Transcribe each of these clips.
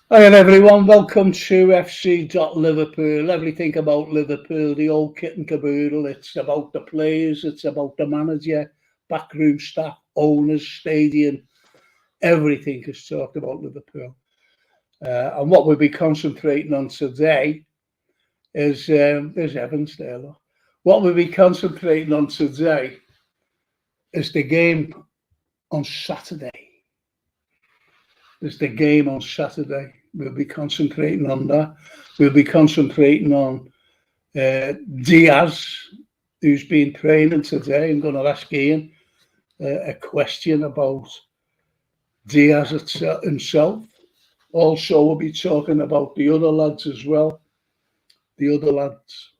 Hi everyone, welcome to FC.Liverpool. Everything about Liverpool, the old kit and caboodle. It's about the players, it's about the manager, backroom staff, owners, stadium. Everything is talked about Liverpool. And what we'll be concentrating on today is there's Evans there. Look. What we'll be concentrating on today is the game on Saturday. There's the game on Saturday. We'll be concentrating on that. We'll be concentrating on Diaz, who's been training today. I'm going to ask Ian a question about Diaz himself. Also, we'll be talking about the other lads as well. The other lads,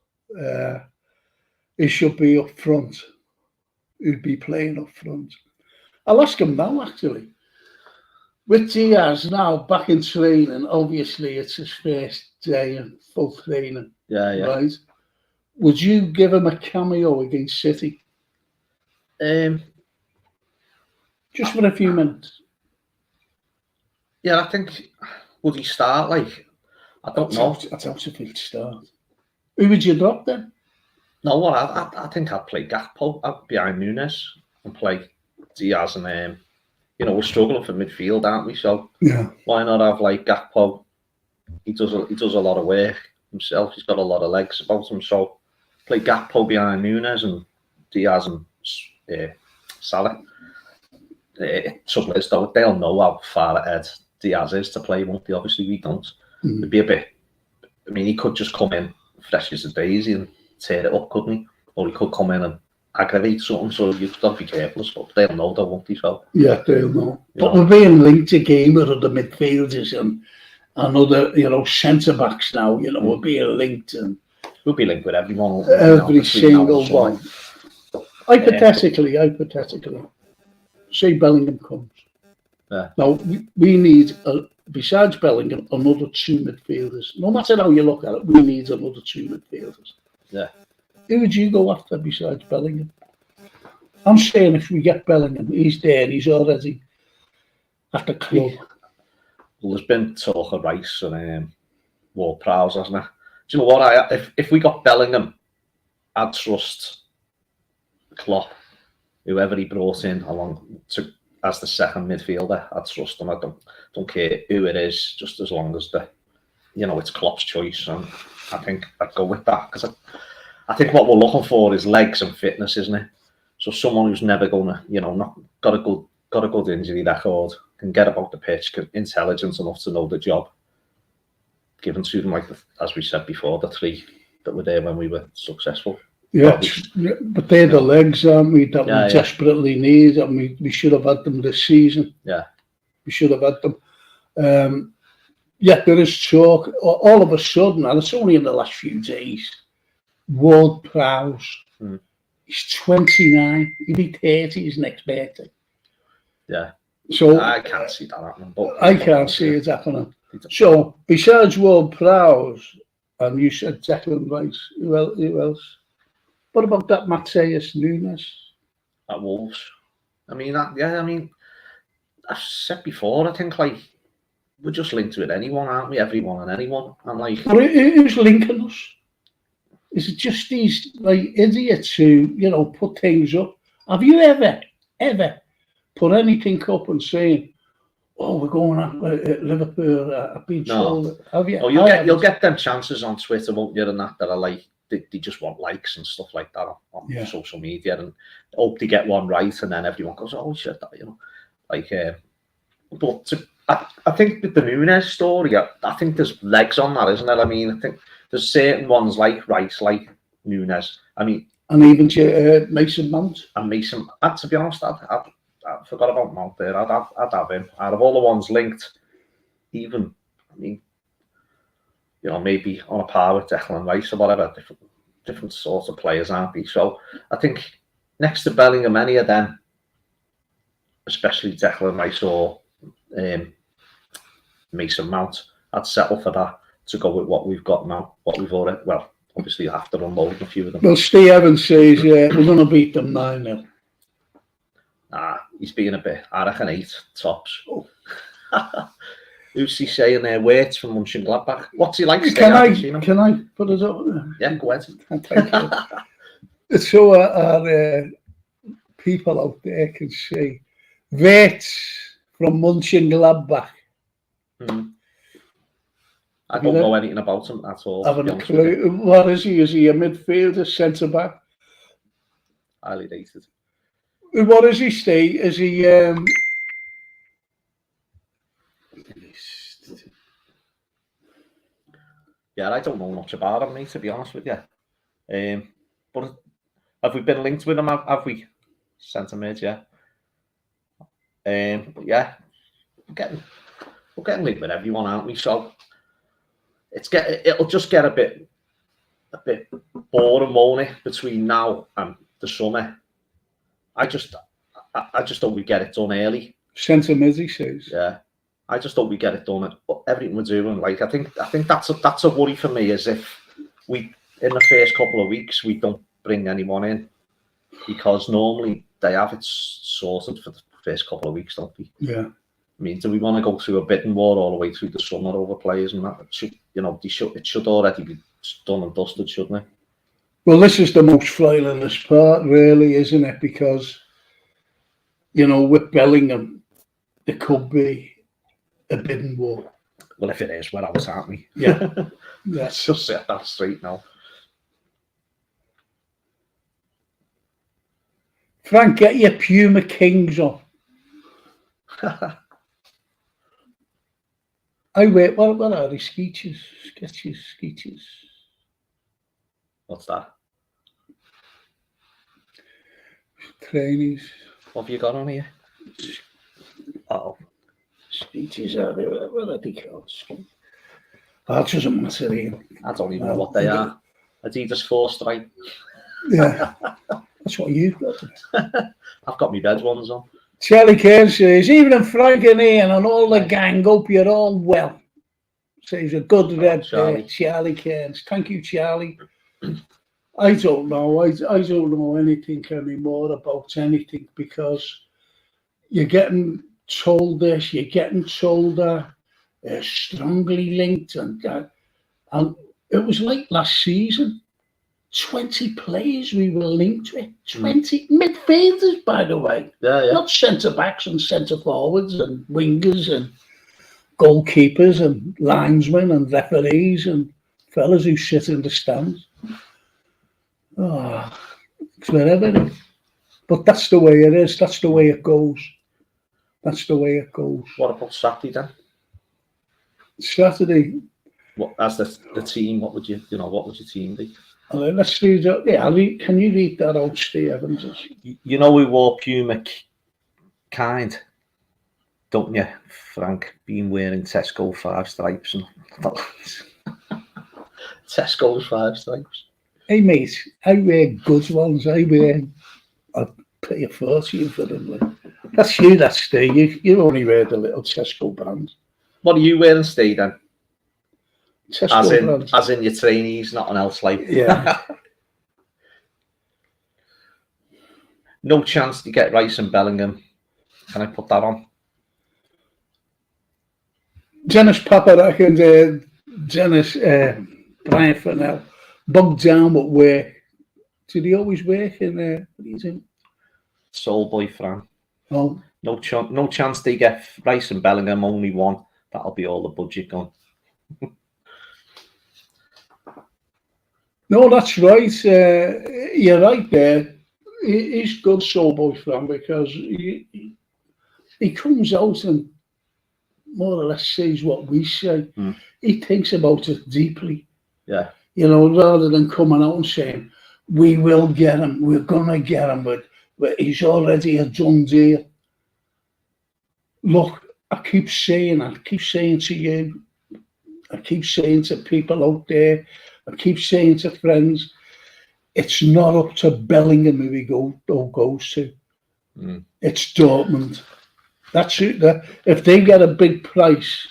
he should be up front. He'd be playing up front. I'll ask him now, actually. With Diaz now back in training, obviously it's his first day in full training. Yeah. Right? Would you give him a cameo against City? Just for a few minutes. Yeah, I think, would he start like? I don't know. I doubt if he'd start. Who would you drop then? No, I think I'd play Gakpo behind Nunes and play Diaz and we're struggling for midfield, aren't we? So yeah, why not have like Gakpo? He does a lot of work himself. He's got a lot of legs about him. So play Gakpo behind Nunes and Diaz and Salah. Trouble is though, they'll know how far ahead Diaz is to play, won't they? Obviously we don't. It'd be a bit. I mean, he could just come in fresh as a daisy and tear it up, couldn't he? Or he could come in and aggravate something, so you've got to be careful. But they'll know, though, won't they? So yeah, they'll know. But we're being linked again with other midfielders and other, centre backs now. We're being linked, and we'll be linked with everyone. Every single one. Hypothetically, say Bellingham comes. Yeah. Now we need, besides Bellingham, another two midfielders. No matter how you look at it, we need another two midfielders. Yeah. Who would you go after besides Bellingham? I'm saying if we get Bellingham, he's there, he's already at the club. Well, there's been talk of Rice and Ward-Prowse, hasn't there? Do you know what? If we got Bellingham, I'd trust Klopp, whoever he brought in as the second midfielder. I'd trust him. I don't care who it is, just as long as it's Klopp's choice. And I think I'd go with that because I think what we're looking for is legs and fitness, isn't it? So someone who's never gonna, not got a good injury record, can get about the pitch, intelligent enough to know the job given to them, as we said before, the three that were there when we were successful. Yeah, but they're the legs, aren't we, that we desperately need, and we should have had them this season. Yeah. We should have had them. There is talk, all of a sudden, and it's only in the last few days, Ward-Prowse, he's 29, he'll be 30 his next birthday. Yeah. So I can't see that happening. But I can't see it happening. So, besides Ward-Prowse, and you said Declan Rice, who else? What about that Matheus Nunes? At Wolves. I mean, I've said before, I think, we're just linked with anyone, aren't we? Everyone and anyone. And who's linking us? Is it just these idiots who, put things up? Have you ever put anything up and saying, "Oh, we're going at Liverpool"? I've been told. Have you? Oh, you'll get them chances on Twitter, won't you? And that are they just want likes and stuff like that on social media, and hope they get one right, and then everyone goes, "Oh shit," But I think with the Nunes story, I think there's legs on that, isn't there? I mean, I think there's certain ones like Rice, like Nunes. I mean, and even Mason Mount. And Mason. To be honest, I forgot about Mount there. I'd have him. Out of all the ones linked, even, I mean, maybe on a par with Declan Rice or whatever, different sorts of players, aren't they? So I think next to Bellingham, any of them, especially Declan Rice or Mason Mount, I'd settle for that to go with what we've got now, what we've already, obviously you have to unload a few of them. Well, Steve Evans says, we're going to beat them 9-0. Nah, he's being a bit, I reckon 8 tops. Oh. who's he saying there? Waits from Mönchengladbach. What's he like? Can I put it up? Yeah, go ahead. Thank you. So our people out there can see. Waits from Mönchengladbach. I don't know anything about him at all. Having a clue. What is he? Is he a midfielder, centre back? Highly rated. What is he, Steve? Is he? Yeah, I don't know much about him, mate, to be honest with you. But have we been linked with him? Have we? Centre mid, yeah. Yeah, we're getting linked with everyone, aren't we? So it'll just get a bit boring, won't it, between now and the summer. I just hope we get it done early. Centre mid, he says. Yeah, I just hope we get it done. Everything we're doing, like I think that's a worry for me, is if we in the first couple of weeks we don't bring anyone in, because normally they have it sorted for the first couple of weeks, don't they? Yeah. I mean, do we want to go through a bidding war all the way through the summer over players and that? It should already be done and dusted, shouldn't it? Well, this is the most frightening part, really, isn't it? Because, with Bellingham, there could be a bidding war. Well, if it is, we're out, aren't we? Yeah. Let's just set that straight now. Frank, get your Puma Kings on. What are they? Sketches. What's that? Trainees. What have you got on here? Oh. Sketches are they? What are they called? That doesn't matter here. I don't even know what they are. Adidas 4-stripe. Yeah. That's what you've got. I've got my red ones on. Charlie Cairns says, even if Frank and Ian and all the gang hope you're all well. Says a good red Charlie. Charlie Cairns. Thank you, Charlie. I don't know. I don't know anything anymore about anything, because you're getting told this, you're getting told that, strongly linked, and it was like last season. 20 players we were linked with. 20 midfielders, by the way. Yeah. Not centre backs and centre forwards and wingers and goalkeepers and linesmen and referees and fellas who sit in the stands. Oh, it's wherever. But that's the way it is. That's the way it goes. That's the way it goes. What about Saturday then? Saturday. What as the team? What would your team be? Let's read that. Yeah, can you read that out, Steve Evans? You know we wore Puma kind, don't you, Frank? Been wearing Tesco 5 stripes and Tesco's 5 stripes. Hey mate, I wear good ones. I pay a fortune for them. Like. That's you, that's Steve. You only wear the little Tesco brand. What are you wearing, Steve, then? Tesco as in your trainees, nothing else like. Yeah. No chance to get Rice and Bellingham. Can I put that on? Dennis Paparak and Dennis Brian Fennell bogged down at work. Did he always work in what do you think? Soul boy Fran. Oh. No chance they get Rice and Bellingham, only one. That'll be all the budget gone. No, that's right. You're right there. He's good, soul boy Fran, because he comes out and more or less says what we say. He thinks about it deeply. Yeah. Rather than coming out and saying, we will get him, we're going to get him, but he's already a done deal. Look, I keep saying to you, I keep saying to people out there, I keep saying to friends, it's not up to Bellingham who he goes to. It's Dortmund. That's it. If they get a big price,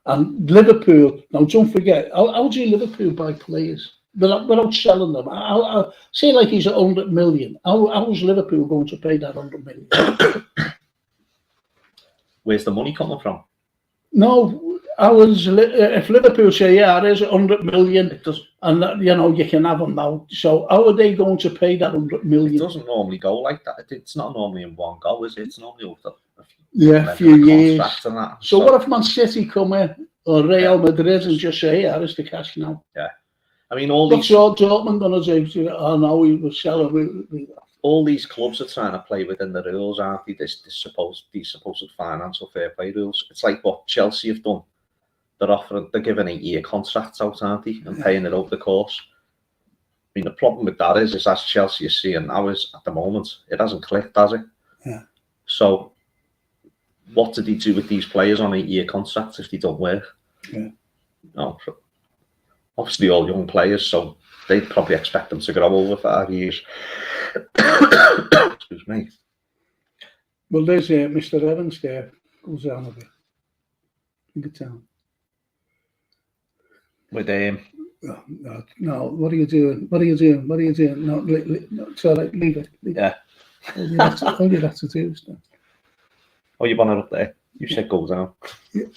and Liverpool, now don't forget, how do Liverpool buy players without selling them? I'll say like he's 100 million. How's Liverpool going to pay that 100 million? Where's the money coming from? No, if Liverpool say, yeah, there's 100 million, It does. and that, you can have them now. So how are they going to pay that 100 It million? doesn't normally go like that. It's not normally in one go, is it? It's normally over a few years. And that. So what if Man City come in or Real Madrid and just say, yeah, there's the cash now? Yeah. I mean, all What's these Dortmund going to do? Oh no, we were selling. all these clubs are trying to play within the rules, aren't they? These supposed financial fair play rules. It's like what Chelsea have done. They're giving 8-year contracts out, aren't they, and paying it over the course. I mean, the problem with that is as Chelsea is seeing now is at the moment it hasn't clicked, has it? Yeah. So, what do they do with these players on 8-year contracts if they don't work? Yeah. No, obviously all young players, so they'd probably expect them to grow over 5 years. Excuse me. Well, there's Mr. Evans there. Goes down a bit. Good town. With No, what are you doing? What are you doing? What are you doing? No, it's all right, leave it. Yeah. All you have to do is that. Oh, you want it up there? You said go down.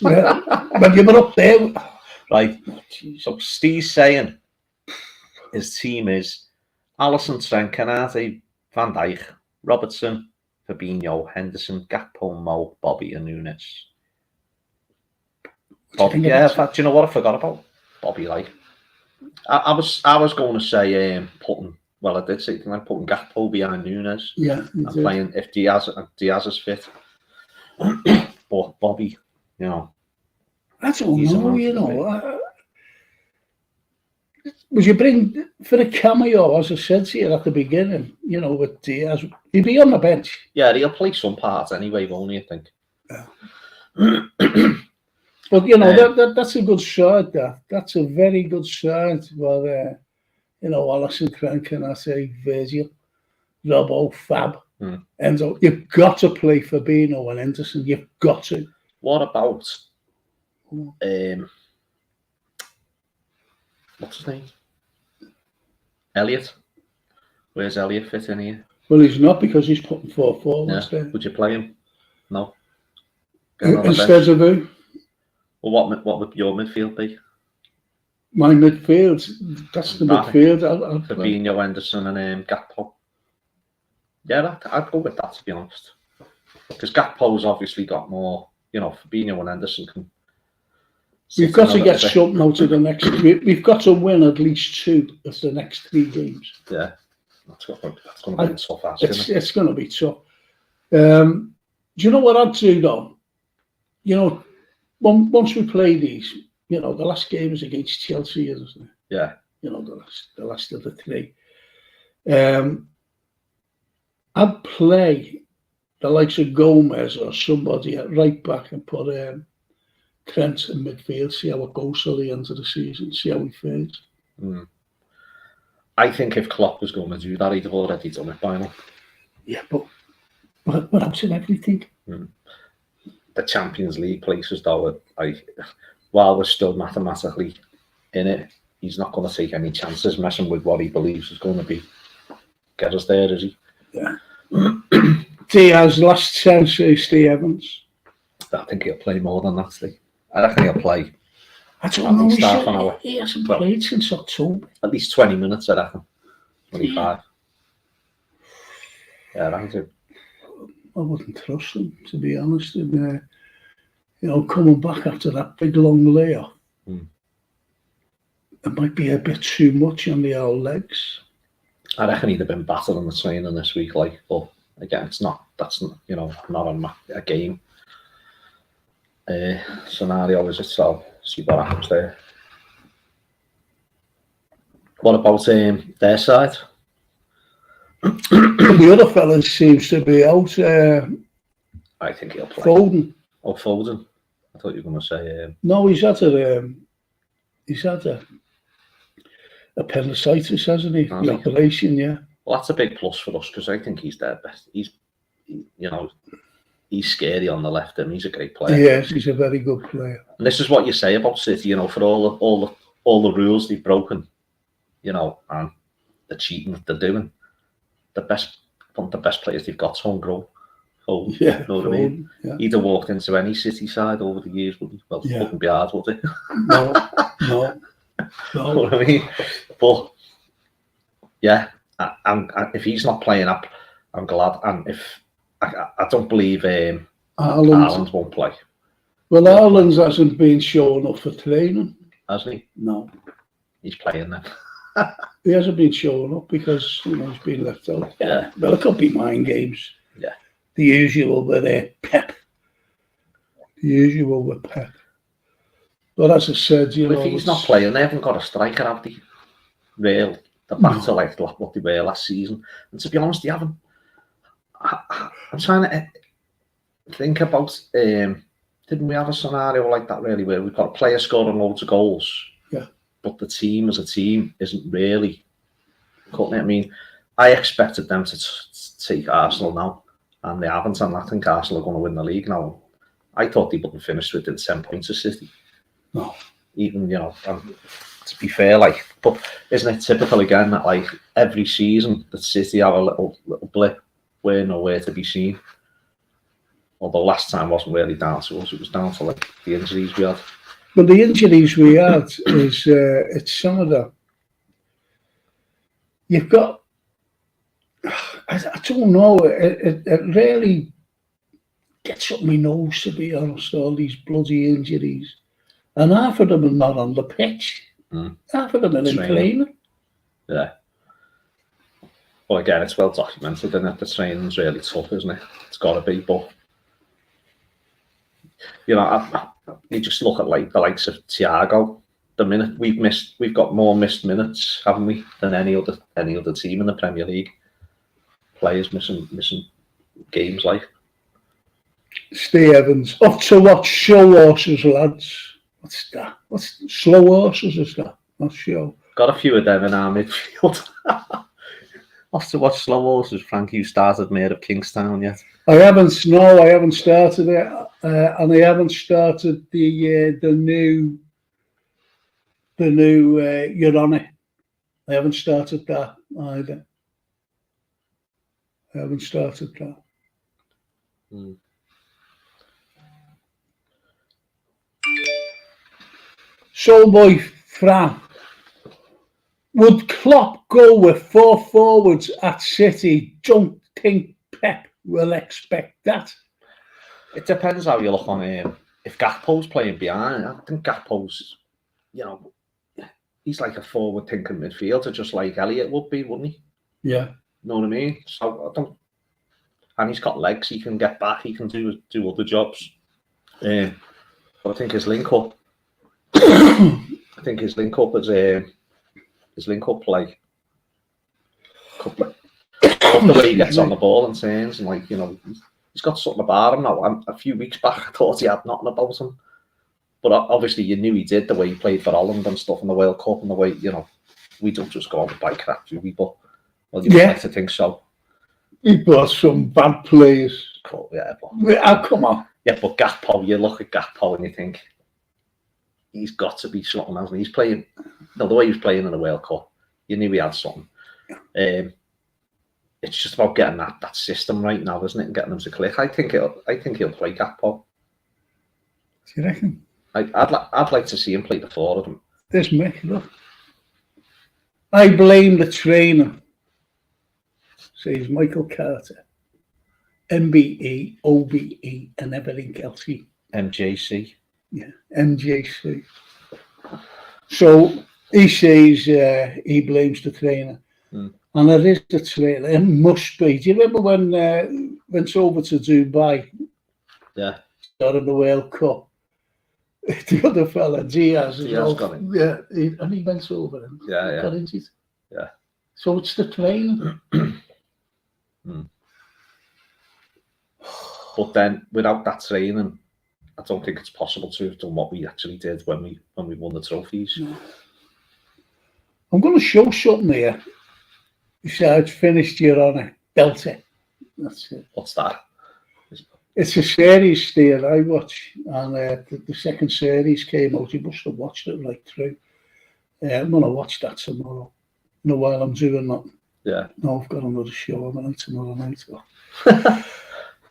Yeah, but you were up there. Right. So Steve's saying his team is Alisson, Trent, Canate, Van Dijk, Robertson, Fabinho, Henderson, Gakpo, Mo, Bobby, and Nunes. Bobby, yeah, do you know what I forgot about? Bobby, like I was going to say putting. Well, I did say like putting Gakpo behind Nunes. Yeah, and playing if Diaz is fit. But Bobby, I don't know. Would you bring for a cameo, as I said to you at the beginning? With Diaz, he'd be on the bench. Yeah, he'll play some parts anyway, won't he? I think. Yeah. But that's a good shot. That's a very good shot. Well, Alisson, Canate, Virgil, Robbo, Fab, and so you've got to play Fabinho and Henderson. You've got to. What about what's his name? Elliot. Where's Elliot fit in here? Well, he's not because he's putting 4 forwards there. Would you play him? No. Instead of who? Well, what would your midfield be? My midfield, that's the midfield. Fabinho, Henderson, and Gakpo. Yeah, I'd go with that, to be honest. Because Gakpo's obviously got more, Fabinho and Henderson can. We've got to get something out of the next. We've got to win at least 2 of the next 3 games. Yeah, that's going to be tough. It's going to be tough. Do you know what I'd do though? Once we play these, the last game is against Chelsea, isn't it? Yeah. The last of the 3. I'd play the likes of Gomez or somebody at right back and put Trent in midfield, see how it goes till the end of the season, see how he fares. I think if Klopp was going to do that, he'd have already done it by now. Yeah, but out of everything. The Champions League places, though, while we're still mathematically in it, he's not going to take any chances messing with what he believes is going to get us there, is he? Yeah. Diaz, last chance, Steve Evans. I think he'll play more than that, Steve. I reckon he'll play. I don't know. Half an hour. He hasn't played since October. At least 20 minutes, I reckon. 25. Yeah, I reckon. I wouldn't trust him, to be honest. And, coming back after that big long layoff, it might be a bit too much on the old legs. I reckon he'd have been battered on the training this week, but again, that's not on a game scenario, is it? So see what happens there. What about their side? The other fella seems to be out. I think he'll play. Foden. Oh, Foden. I thought you were going to say. No, he's had a appendicitis, hasn't he? The operation, yeah. Well, that's a big plus for us because I think he's their best. He's scary on the left, and he's a great player. Yes, he's a very good player. And this is what you say about City, for all the rules they've broken, and the cheating that they're doing. One of the best players they've got is homegrown. home. Yeah, You know what I mean? yeah. He'd have walked into any City side over the years, wouldn't he? Well, Yeah. wouldn't be hard, would it? No. You know what I mean? But yeah, if he's not playing up, I'm glad. And if I don't believe Haaland won't play. Well, Haaland hasn't been showing up for training, hasn't he? No. He's playing then. He hasn't been showing up because he's been left out. Yeah. Well, it could be mind games. Yeah. The usual with Pep. The usual with Pep. But as I said, if he's not playing, they haven't got a striker, have they? They're back to like what they were last season. And to be honest, they haven't. I'm trying to think about. Didn't we have a scenario like that really, where we've got a player scoring loads of goals? Yeah. But the team as a team isn't really cutting it. I mean, I expected them to take Arsenal now, and they haven't. And I think Arsenal are going to win the league now. I thought they wouldn't finish within 10 points of City. No. Even, to be fair, but isn't it typical again that every season that City have a little blip, we're nowhere to be seen. Although last time wasn't really down to us, it was down to the injuries we had. But the injuries we had is it's some of them. You've got, I don't know, it really gets up my nose, to be honest, all these bloody injuries. And half of them are not on the pitch. Half of them are in training. Yeah. Well, again, it's well documented, and the training's really tough, isn't it? It's got to be, but you just look at the likes of Thiago. The minute we've got more missed minutes, haven't we, than any other team in the Premier League. Players missing games Steve Evans, up to watch show horses, lads. What's that? What's slow horses? Is that? Not show. Got a few of them in our midfield. Off to watch slow horses. Frank, you started Mayor of Kingstown yet? I haven't started it, and I haven't started the new You're On It. I haven't started that either. I haven't started that. So, boy, Fran, would Klopp go with 4 forwards at City? Don't think Pep will expect that. It depends how you look on him. If Gakpo's playing behind, I think Gakpo's, he's like a forward-thinking midfielder, just like Elliott would be, wouldn't he? Yeah. You know what I mean? So I don't. And he's got legs. He can get back. He can do other jobs. But I think his link up. His link up like the way he gets on the ball and turns, and he's got something about him now. A few weeks back, I thought he had nothing about him, but obviously you knew he did, the way he played for Holland and stuff in the World Cup, and the way we don't just go on and buy crap, do we? But you like to think so. He brought some bad players. Cool, yeah. Come on. Yeah, but Gakpo, you look at Gakpo and you think he's got to be something, hasn't he? He's playing, the way he was playing in the World Cup, you knew he had something. It's just about getting that system right now, isn't it? And getting them to click. I think he'll play Gakpo. Do you reckon? I'd like to see him play the 4 of them. There's Mick, look. I blame the trainer. Says Michael Carter. MBE, OBE, and everything else. MJC. Yeah, MJC. So he says he blames the trainer. And it is the trainer. It must be. Do you remember when went over to Dubai? Yeah. Started the World Cup. The other fella, Diaz got it. Yeah, and he went over and got injured. Yeah. So it's the trainer. But then, without that training, I don't think it's possible to have done what we actually did when we won the trophies. No. I'm going to show something here. You said it's finished You're On It. Delta. That's it. What's that? It's a series there I watch, and the second series came out. You must have watched it right through. I'm going to watch that tomorrow. While I'm doing nothing. Yeah. No, I've got another show tomorrow night.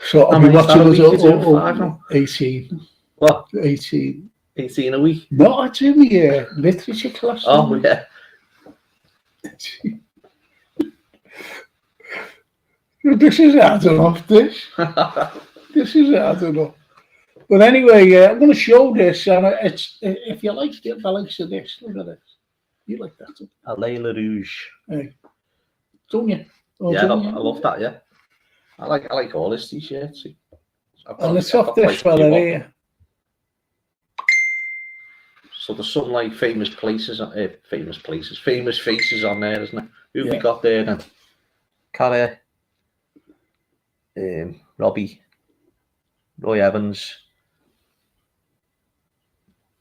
So I'll How be many is that watching a us week? You're doing 5 now? 18. What? 18. 18 a week? No, I do my literature class. Oh, yeah. This is hard enough, this. This is hard enough. But anyway, I'm going to show this, and it's if you like it, I like this. Look at this. You like that? A Layla Rouge. Hey, don't you? Oh, Yeah, don't I you? love that. Yeah, I like all his t-shirts. And it's off this fella here. So there's some like famous faces on there, isn't it? Who we got there then? Carragher, Robbie, Roy Evans,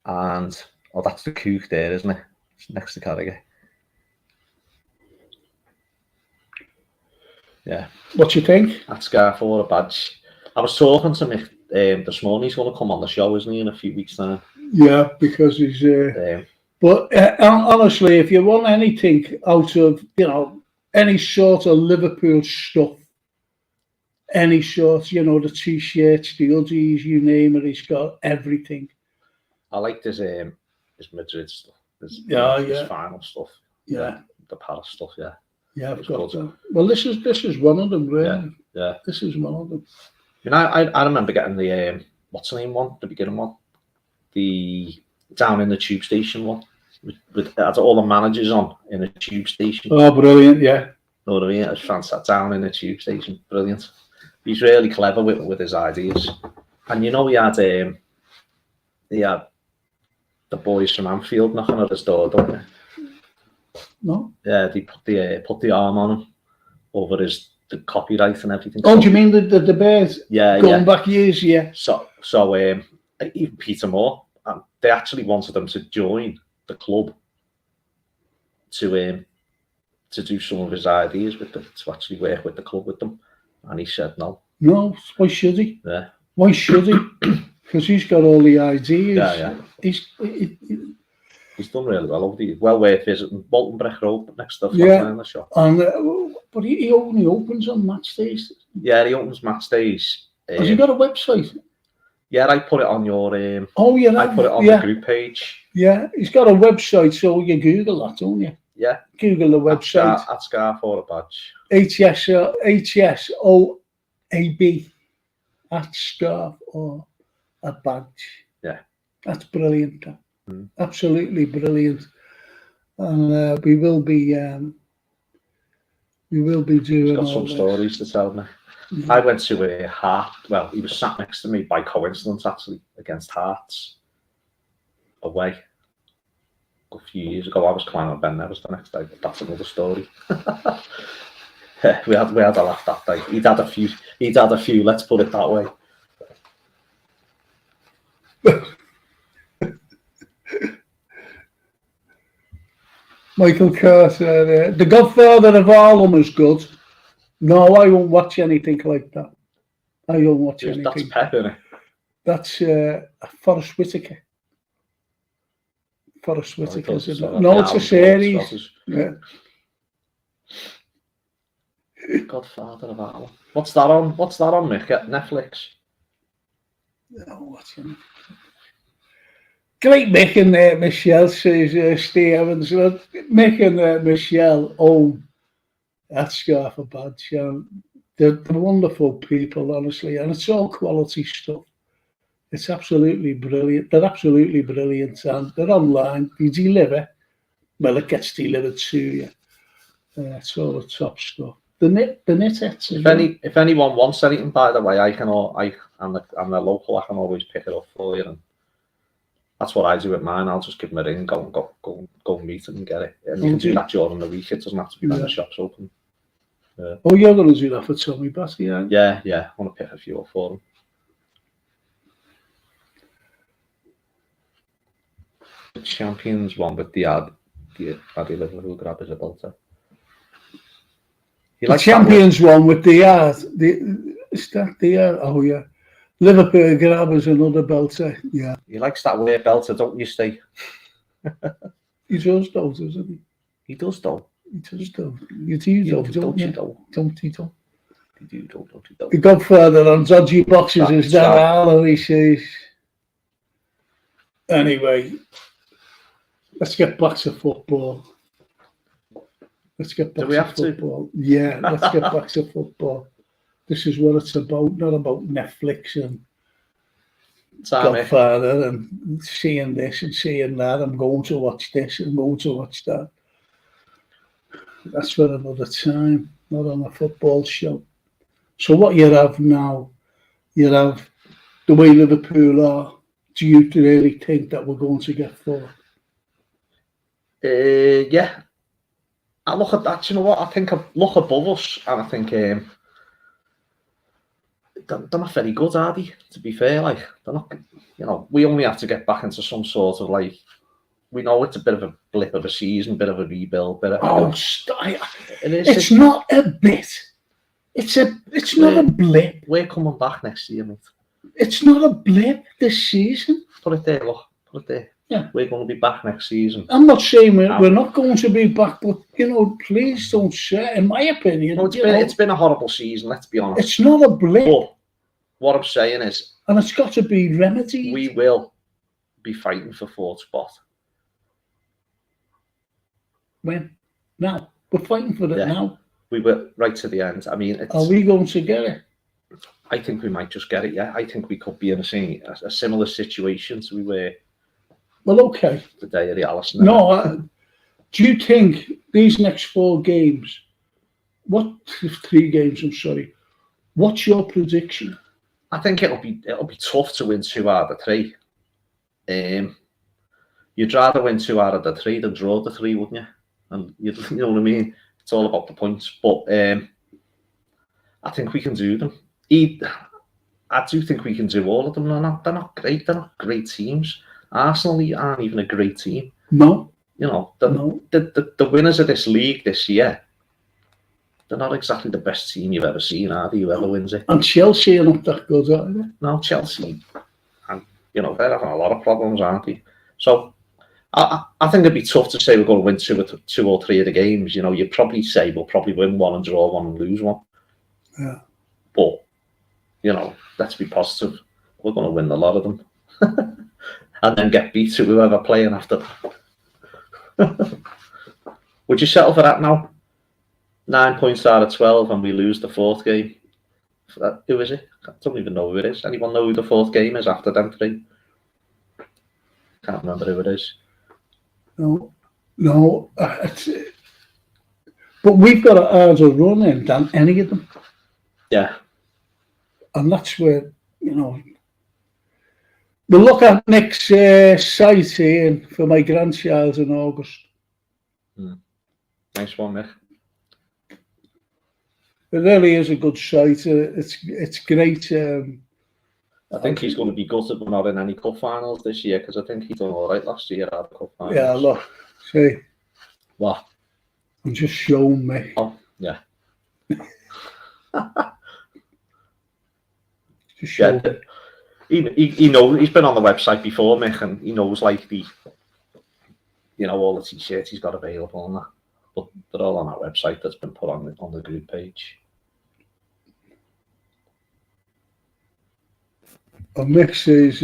and that's the Cook there, isn't it? It's next to Carragher. Yeah. What do you think? That scarf or a badge. I was talking to Mick this morning. He's going to come on the show, isn't he, in a few weeks' time? Yeah, because he's. But honestly, if you want anything out of any sort of Liverpool stuff, any sort, the t-shirts, the hoodies, you name it, he's got everything. I like his Madrid stuff. His final stuff. Yeah. The Palace stuff. Yeah. Yeah, I've got that. Well, this is one of them, really. Yeah. This is one of them. I remember getting the what's the name one, the beginning one, the down in the tube station one, with had all the managers on in a tube station. Oh, brilliant! Yeah. Know what I mean? It's fantastic. Down in the tube station, brilliant. He's really clever with his ideas, and he had the boys from Anfield knocking at his door, don't they? No. Yeah, they put the arm on him over the copyright and everything. Oh, do you mean the Bears? Yeah, going back years, yeah. So even Peter Moore, they actually wanted them to join the club to do some of his ideas with them, to actually work with the club with them, and he said no. No, why should he? Yeah. Why should he? Because he's got all the ideas. Yeah. He's done really well. Well worth visiting. Bolton Breck Road next to the shop. And but he only opens on match days. Yeah, he opens match days. Has he got a website? Yeah, I put it on your. I put it on the group page. Yeah, he's got a website, so you Google that, don't you? Yeah. Google the website. At Scarf or a Badge. HSOAB. At Scarf or a Badge. Yeah. That's brilliant. Absolutely brilliant. And we will be doing. He's got some stories to tell me. Mm-hmm. I went to a Heart. Well, he was sat next to me by coincidence, actually, against Hearts away a few years ago. I was climbing Ben Nevis the next day, but that's another story. we had a laugh that day. He'd had a few. Let's put it that way. Michael Carter, The Godfather of Harlem is good. No, I won't watch anything like that. I won't watch anything. That's Pep, isn't it? That's Forrest Whitaker. Forrest Whitaker, isn't it? No, it's a series. Yeah. Godfather of Harlem. What's that on, Mick? Netflix? No, what's in it? Great Mick and Michelle, says Steve Evans. Mick and Michelle own that Scarf and Badge. They're wonderful people, honestly, and it's all quality stuff. It's absolutely brilliant. They're absolutely brilliant, and they're online. You deliver. Well, it gets delivered to you. It's all the top stuff. The knitters. If anyone wants anything, by the way, I'm the local. I can always pick it up for you. And that's what I do with mine. I'll just give them a ring, go meet them and get it. And you can do that during the week. It doesn't have to be when the shop's open. Oh, you're going to do that for Tommy Batty, aren't you? Yeah. I want to pick a few up for them. The Champions one with the Liverpool grab is a belter. The Champions one with the yard. Is that the yard? Oh, yeah. Liverpool grab is another belter. Yeah. He likes that way belter, don't you, Steve? He does, though, doesn't he? He does, though. He does, though. You do, though, don't you? Don't he, though? The Godfather on dodgy boxes is that all he says. Anyway, let's get back to football. Let's get back to football. Yeah, let's get back to football. This is what it's about, not about Netflix and Godfather and seeing this and seeing that. I'm going to watch this and going to watch that. That's for another time, not on a football show. So what you have now, you have the way Liverpool are. Do you really think that we're going to get forward? Yeah. I look at that, you know what? I think I look above us and I think they're not very good, are they? To be fair, like they're not. You know, we only have to get back into some sort of like. We know it's a bit of a blip of a season, bit of a rebuild, bit of. It's not a bit. It's not a blip. We're coming back next year, mate. It's not a blip this season. Put it there, look. Put it there. Yeah. We're going to be back next season. I'm not saying we're not going to be back, but you know, please don't say. In my opinion, no, it's been a horrible season. Let's be honest. It's not a blip. But what I'm saying is, and it's got to be remedied. We will be fighting for fourth spot. When? Now we're fighting for it now. We were right to the end. I mean, are we going to get it? I think we might just get it. Yeah, I think we could be in a similar situation to we were. Well, okay. The day of the Allison. No, do you think these next 4 games? 3 games? I'm sorry. What's your prediction? I think it'll be tough to win 2 out of the 3. You'd rather win 2 out of the 3 than draw the 3, wouldn't you? And you know what I mean. It's all about the points, but I think we can do them. I do think we can do all of them. They're not great. They're not great teams. Arsenal aren't even a great team. No. You know, the winners of this league this year, they're not exactly the best team you've ever seen, are they? Whoever wins it. And Chelsea are not that good, are they? No, Chelsea, and you know, they're having a lot of problems, aren't they? So I think it'd be tough to say we're going to win 2 or 3 of the games. You know, you'd probably say we'll probably win 1 and draw 1 and lose 1. Yeah. But, you know, let's be positive. We're going to win a lot of them. And then get beat to whoever playing after that. Would you settle for that now? 9 points out of 12 and we lose the 4th game. Who is it? I don't even know who it is. Anyone know who the 4th game is after them 3? Can't remember who it is. No. But we've got a harder run in than any of them. Yeah. And that's where, you know, we'll look at next sighting for my grandchild in August. Nice one, Mick. It really is a good site. It's great. I think he's going to be gutted we're not in any cup finals this year because I think he done all right last year at the cup finals. Yeah, look, see. What? I'm just showing me. Oh, yeah. Just showing me. He knows, he's been on the website before, Mick, and he knows like the, you know, all the t-shirts he's got available and that. But they're all on our website that's been put on the group page. And Mick says,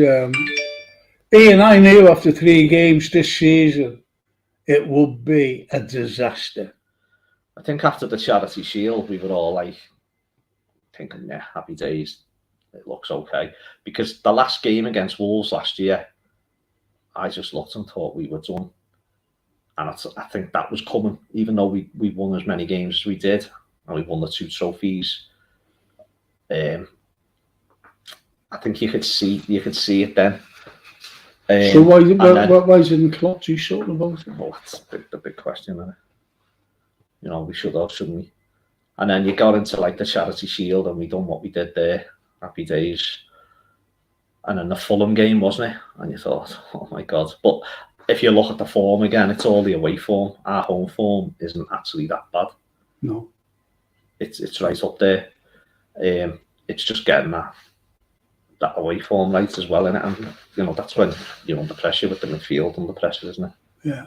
Ian, I knew after 3 games this season it would be a disaster. I think after the Charity Shield, we were all like thinking, yeah, happy days. It looks okay. Because the last game against Wolves last year, I just looked and thought we were done. And I think that was coming, even though we won as many games as we did, and we won the 2 trophies. I think you could see it then. So why didn't Klopp do something about it? Well, that's the big question, isn't it? You know, we should have, shouldn't we? And then you got into like the Charity Shield and we done what we did there. Happy days. And then the Fulham game, wasn't it? And you thought, oh my God. But if you look at the form again, it's all the away form. Our home form isn't actually that bad. No. It's right up there. It's just getting that away form right as well, innit? And you know, that's when you're under pressure with the midfield under pressure, isn't it? Yeah.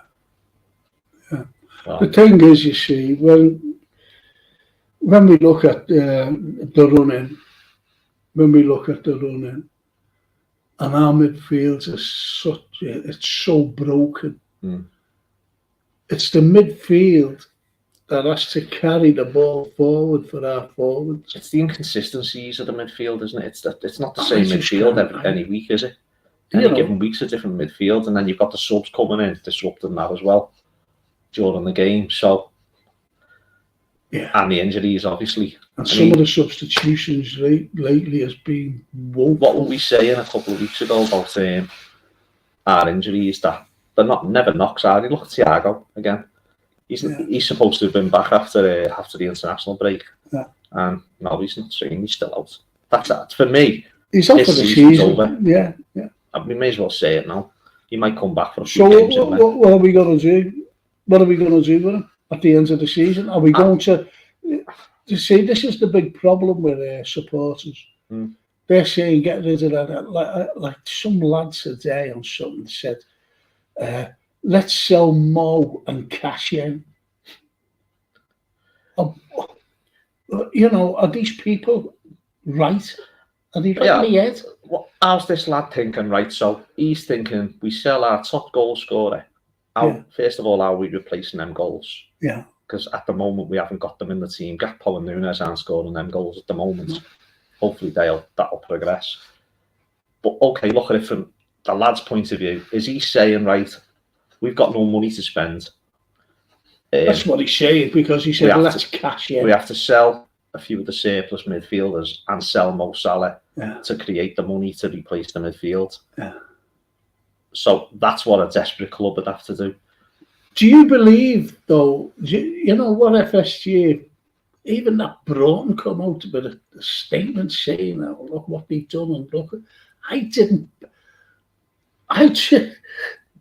Well, the thing is, you see, when when we look at the running, and our midfield is it's so broken. It's the midfield that has to carry the ball forward for our forwards. It's the inconsistencies of the midfield, isn't it? It's not the same midfield any week, is it? Any given week's a different midfield, and then you've got the subs coming in, disrupting that as well during the game. So, and the injuries, obviously. And some of the substitutions lately has been woeful. What were we saying a couple of weeks ago about our injuries? That they're never knocks out. Look at Thiago again. He's supposed to have been back after the international break, and no, he's not saying he's still out. That's that for me. He's out for the season. Over. Yeah. We may as well say it now. He might come back for a few games. So what are we going to do? What are we going to do with him at the end of the season? Are we going to see? This is the big problem with supporters. They're saying get rid of that. Like some lads today on something said, let's sell Mo and cash in. You know, are these people right? Are they right in the head? How's this lad thinking, right? So he's thinking we sell our top goal scorer. First of all, how are we replacing them goals? Yeah. Because at the moment we haven't got them in the team. Gakpo and Nunes aren't scoring them goals at the moment. Hopefully that'll progress. But okay, look at it from the lad's point of view. Is he saying, right, we've got no money to spend? That's what he's saying, because he said let's cash in. We have to sell a few of the surplus midfielders and sell Mo Salah to create the money to replace the midfield. So that's what a desperate club would have to do. Do you believe, though, you know what FSG, even that Broughton come out with a statement saying, oh, look what they've done, and look,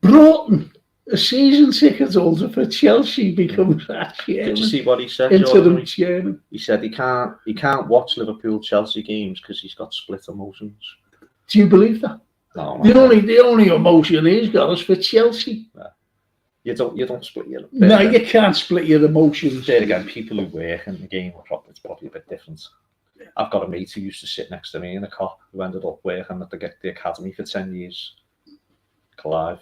Broughton, a season ticket holder for Chelsea, becomes that chairman. Did you see what he said? Interim chairman. He said he can't watch Liverpool Chelsea games because he's got split emotions. Do you believe that? No. The only emotion he's got is for Chelsea. Yeah. You don't split your. No, you can't split your emotions. There again, people who work in the game it's probably a bit different. Yeah. I've got a mate who used to sit next to me in a car who ended up working at the academy for 10 years, Clive,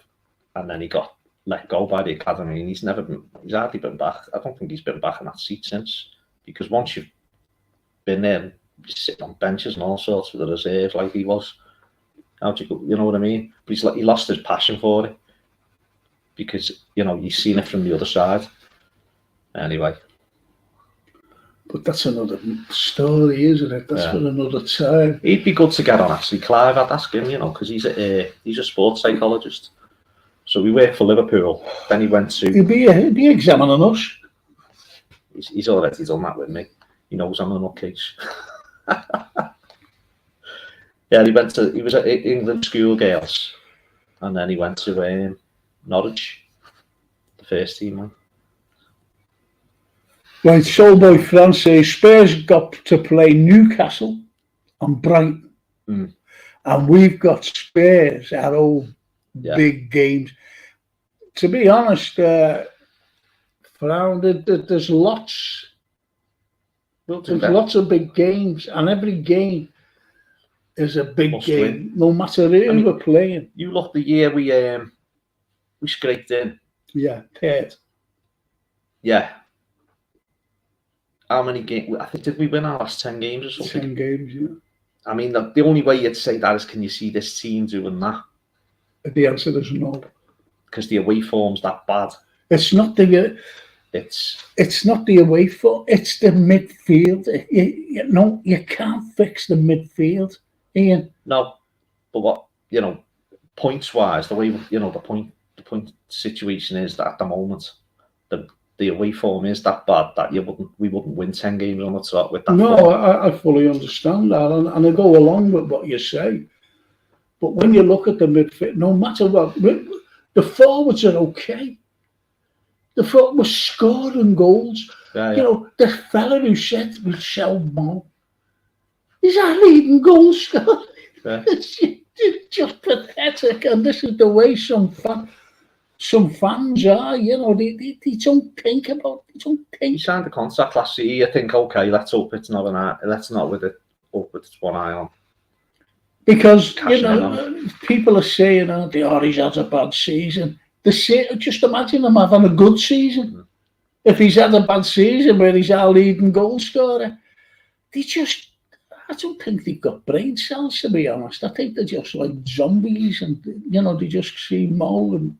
and then he got let go by the academy, and he's hardly been back. I don't think he's been back in that seat since, because once you've been there, you're sitting on benches and all sorts for the reserves like he was. How'd you go? You know what I mean? But he lost his passion for it, because you've seen it from the other side. Anyway. But that's another story, isn't it? That's for another time. He'd be good to get on, actually. Clive, I'd ask him, because he's a sports psychologist. So we worked for Liverpool. Then he went to. He'd be examining us. He's already done that with me. He knows I'm a nutcase. Yeah, he was at England School Girls, and then he went to Norwich, the first team, man. Right, Soulboy France says Spurs got to play Newcastle and Brighton, and we've got Spurs at all big games. To be honest, there's lots. There's lots of big games, and every game is a big game, no matter who we're playing. You look, the year we scraped in. Yeah, third. Yeah. How many games? I think, did we win our last 10 games or something? 10 games, yeah. I mean, the only way you'd say that is, can you see this team doing that? The answer is no. Because the away form's that bad. It's not the. It's not the away form. It's the midfield. You can't fix the midfield, Ian. No, but what points wise, the way the point situation is that at the moment, the away form is that bad that we wouldn't win 10 games on the trot with that. No, I fully understand that, and I go along with what you say. But when you look at the midfield, no matter what, the forwards are okay. The forwards were scoring goals. Yeah. The fella who said we'll sell Mo, he's our leading goal scorer. Yeah. It's just pathetic, and this is the way some some fans are, you know, they don't think about, they don't He think. signed a contract last year. You think, okay, let's hope it's not let's not with it, hope it's one eye on. Because, you Cashing in know, people are saying, oh, he's had a bad season. Just imagine him having a good season. If he's had a bad season where he's our leading goal scorer, I don't think they've got brain cells, to be honest. I think they're just like zombies, and, you know, they just see Mo and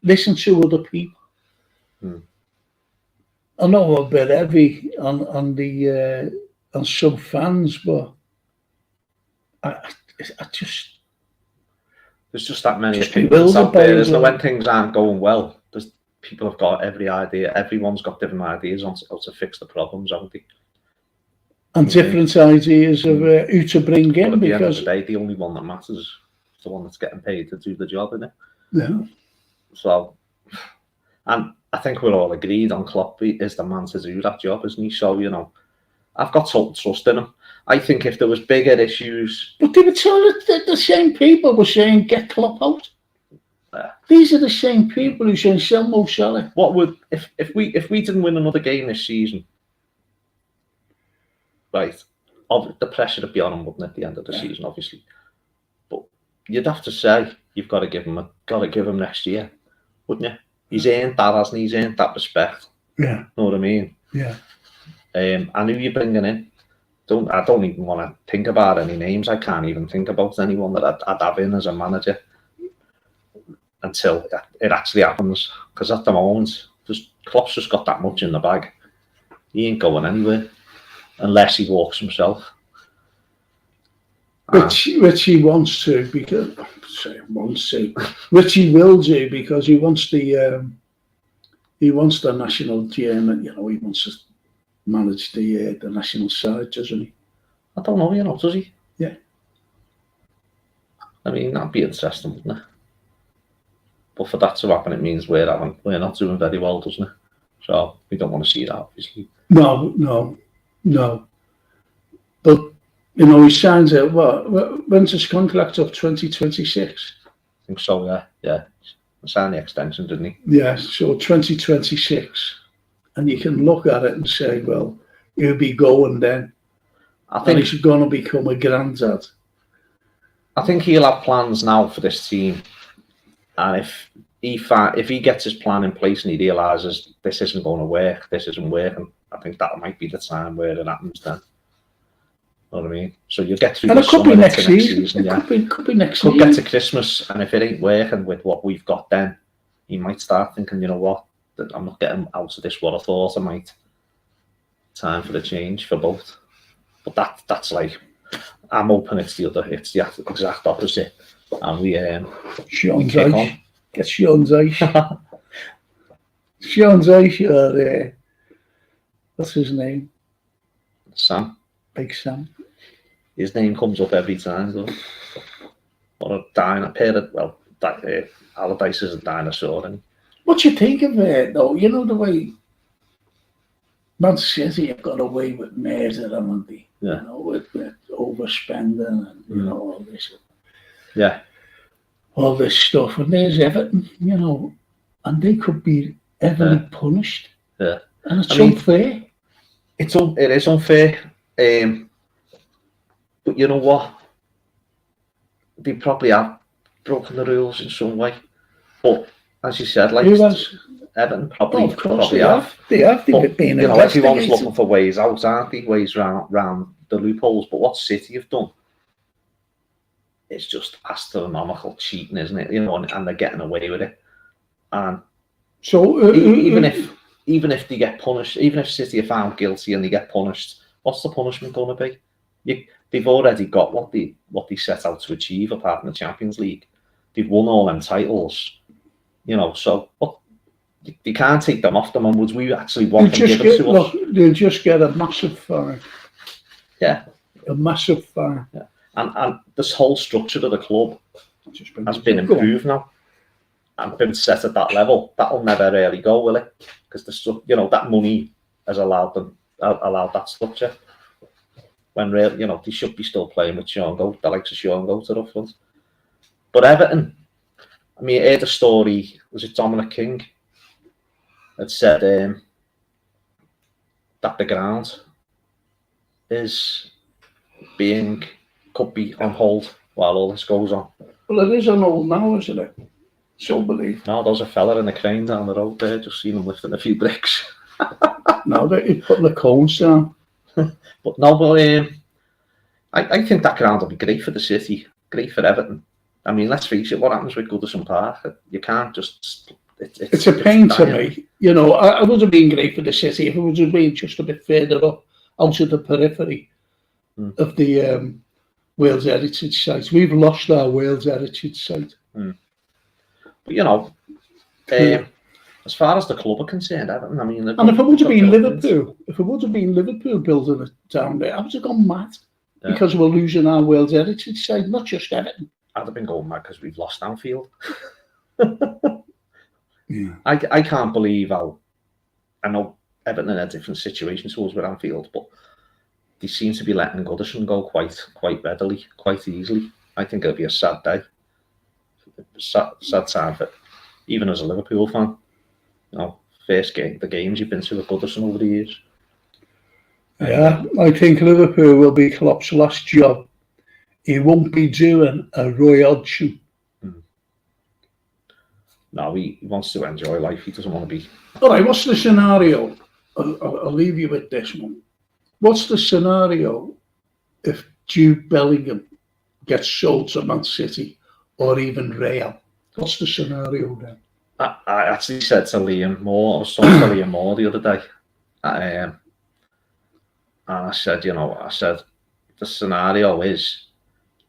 listen to other people. I know I'm a bit heavy on some fans, but I just... There's just that many opinions out there, isn't there? When things aren't going well, people have got every idea. Everyone's got different ideas on how to fix the problems, haven't they? And different ideas of who to bring in. But at the because end of the day, the only one that matters is the one that's getting paid to do the job, isn't it? Yeah. So, and I think we're all agreed on Klopp is the man to do that job, isn't he? So, you know, I've got total trust in him. I think if there was bigger issues... But they were telling the same people were saying, get Klopp out. These are the same people who say, sell Mo Salah. What would... If we didn't win another game this season, right, the pressure would be on him, wouldn't it, at the end of the season, obviously. But you'd have to say, you've got to give him next year, wouldn't you? He's earned that, hasn't he? He's earned that respect. Yeah. Know what I mean? Yeah. And who you're bringing in? I don't even want to think about any names. I can't even think about anyone that I'd have in as a manager until it actually happens. Because at the moment, Klopp's just got that much in the bag. He ain't going anywhere unless he walks himself. Which he wants to, because which he will do, because he wants the national team. You know, he wants to manage the national side, doesn't he? I don't know, you know, does he? Yeah. I mean, that'd be interesting, wouldn't it? But for that to happen, it means we're not doing very well, doesn't it? So we don't want to see that, obviously. No. But, you know, he signs it, when's his contract up, 2026? I think so, yeah. He signed the extension, didn't he? Yeah, so 2026. And you can look at it and say, well, he'll be going then. I think he's going to become a granddad. I think he'll have plans now for this team. And if he gets his plan in place and he realises this isn't going to work, this isn't working, I think that might be the time where it happens then. You know what I mean? So you get through the summer into next season. Yeah. Could be next season. Could get to Christmas, and if it ain't working with what we've got then, he might start thinking, you know what, I'm not getting out of this what I thought I might. Time for the change for both. But that's like, I'm hoping it's the exact opposite. And we Sean's kick ice. on. Get Sean's ice. Sean's ice, what's his name? Sam. Big Sam. His name comes up every time, though. What a dinosaur. Allardyce is a dinosaur. And what do you think of it, though? You know, the way Man City have got away with murder, haven't they? Yeah. You know, with overspending and, you know, all this. Yeah. All this stuff. And there's Everton, you know, and they could be heavily punished. Yeah. And it's unfair. It is unfair. But you know what? They probably have broken the rules in some way. But as you said, like Everton probably have. They have. But, you know, everyone's looking for ways out, aren't they? Ways round the loopholes. But what City have done is just astronomical cheating, isn't it? You know, and they're getting away with it. And so even if they get punished, even if City are found guilty and they get punished, what's the punishment going to be? They've already got what they set out to achieve, apart from the Champions League. They've won all them titles, you know. So they can't take them off them. And would we actually want them given to us? They'll just get a massive fine. Yeah, a massive fine. Yeah, and this whole structure of the club has been improved now and been set at that level. That'll never really go, will it? Because that money has allowed that structure. When really, you know, they should be still playing with Sean Goat, the likes of Sean Goat up front. But Everton, I mean, I heard a story, was it Dominic King, that said that the ground could be on hold while all this goes on. Well, it is on hold now, isn't it? So believe. No, there's a fella in the crane down the road there, just seen him lifting a few bricks. Now that he's putting the cones down. But no, but I think that ground will be great for the city, great for Everton. I mean, let's face it, what happens with Goodison Park? You can't just... It's a pain to me. You know, I would have been great for the city if it would have been just a bit further up, out of the periphery of the Wales Heritage Site. We've lost our Wales Heritage Site. But, you know, as far as the club are concerned, Everton, I mean... And if it would have been Liverpool building it down there, I would have gone mad. Yeah. Because we're losing our Wales Heritage Site, not just Everton. I'd have been going mad because we've lost Anfield. Yeah. I can't believe how... I know Everton in a different situation to us with Anfield, but they seem to be letting Goodison go quite readily, quite easily. I think it'll be a sad day. Sad time for, even as a Liverpool fan. You know, the games you've been to with Goodison over the years. Yeah, I think Liverpool will be Klopp's last job. He won't be doing a Roy Hodgson. No, he wants to enjoy life. He doesn't want to be... All right, what's the scenario? I'll leave you with this one. What's the scenario if Jude Bellingham gets sold to Man City or even Real? What's the scenario then? I actually said to Liam Moore, I was talking to Liam Moore the other day, and I said, the scenario is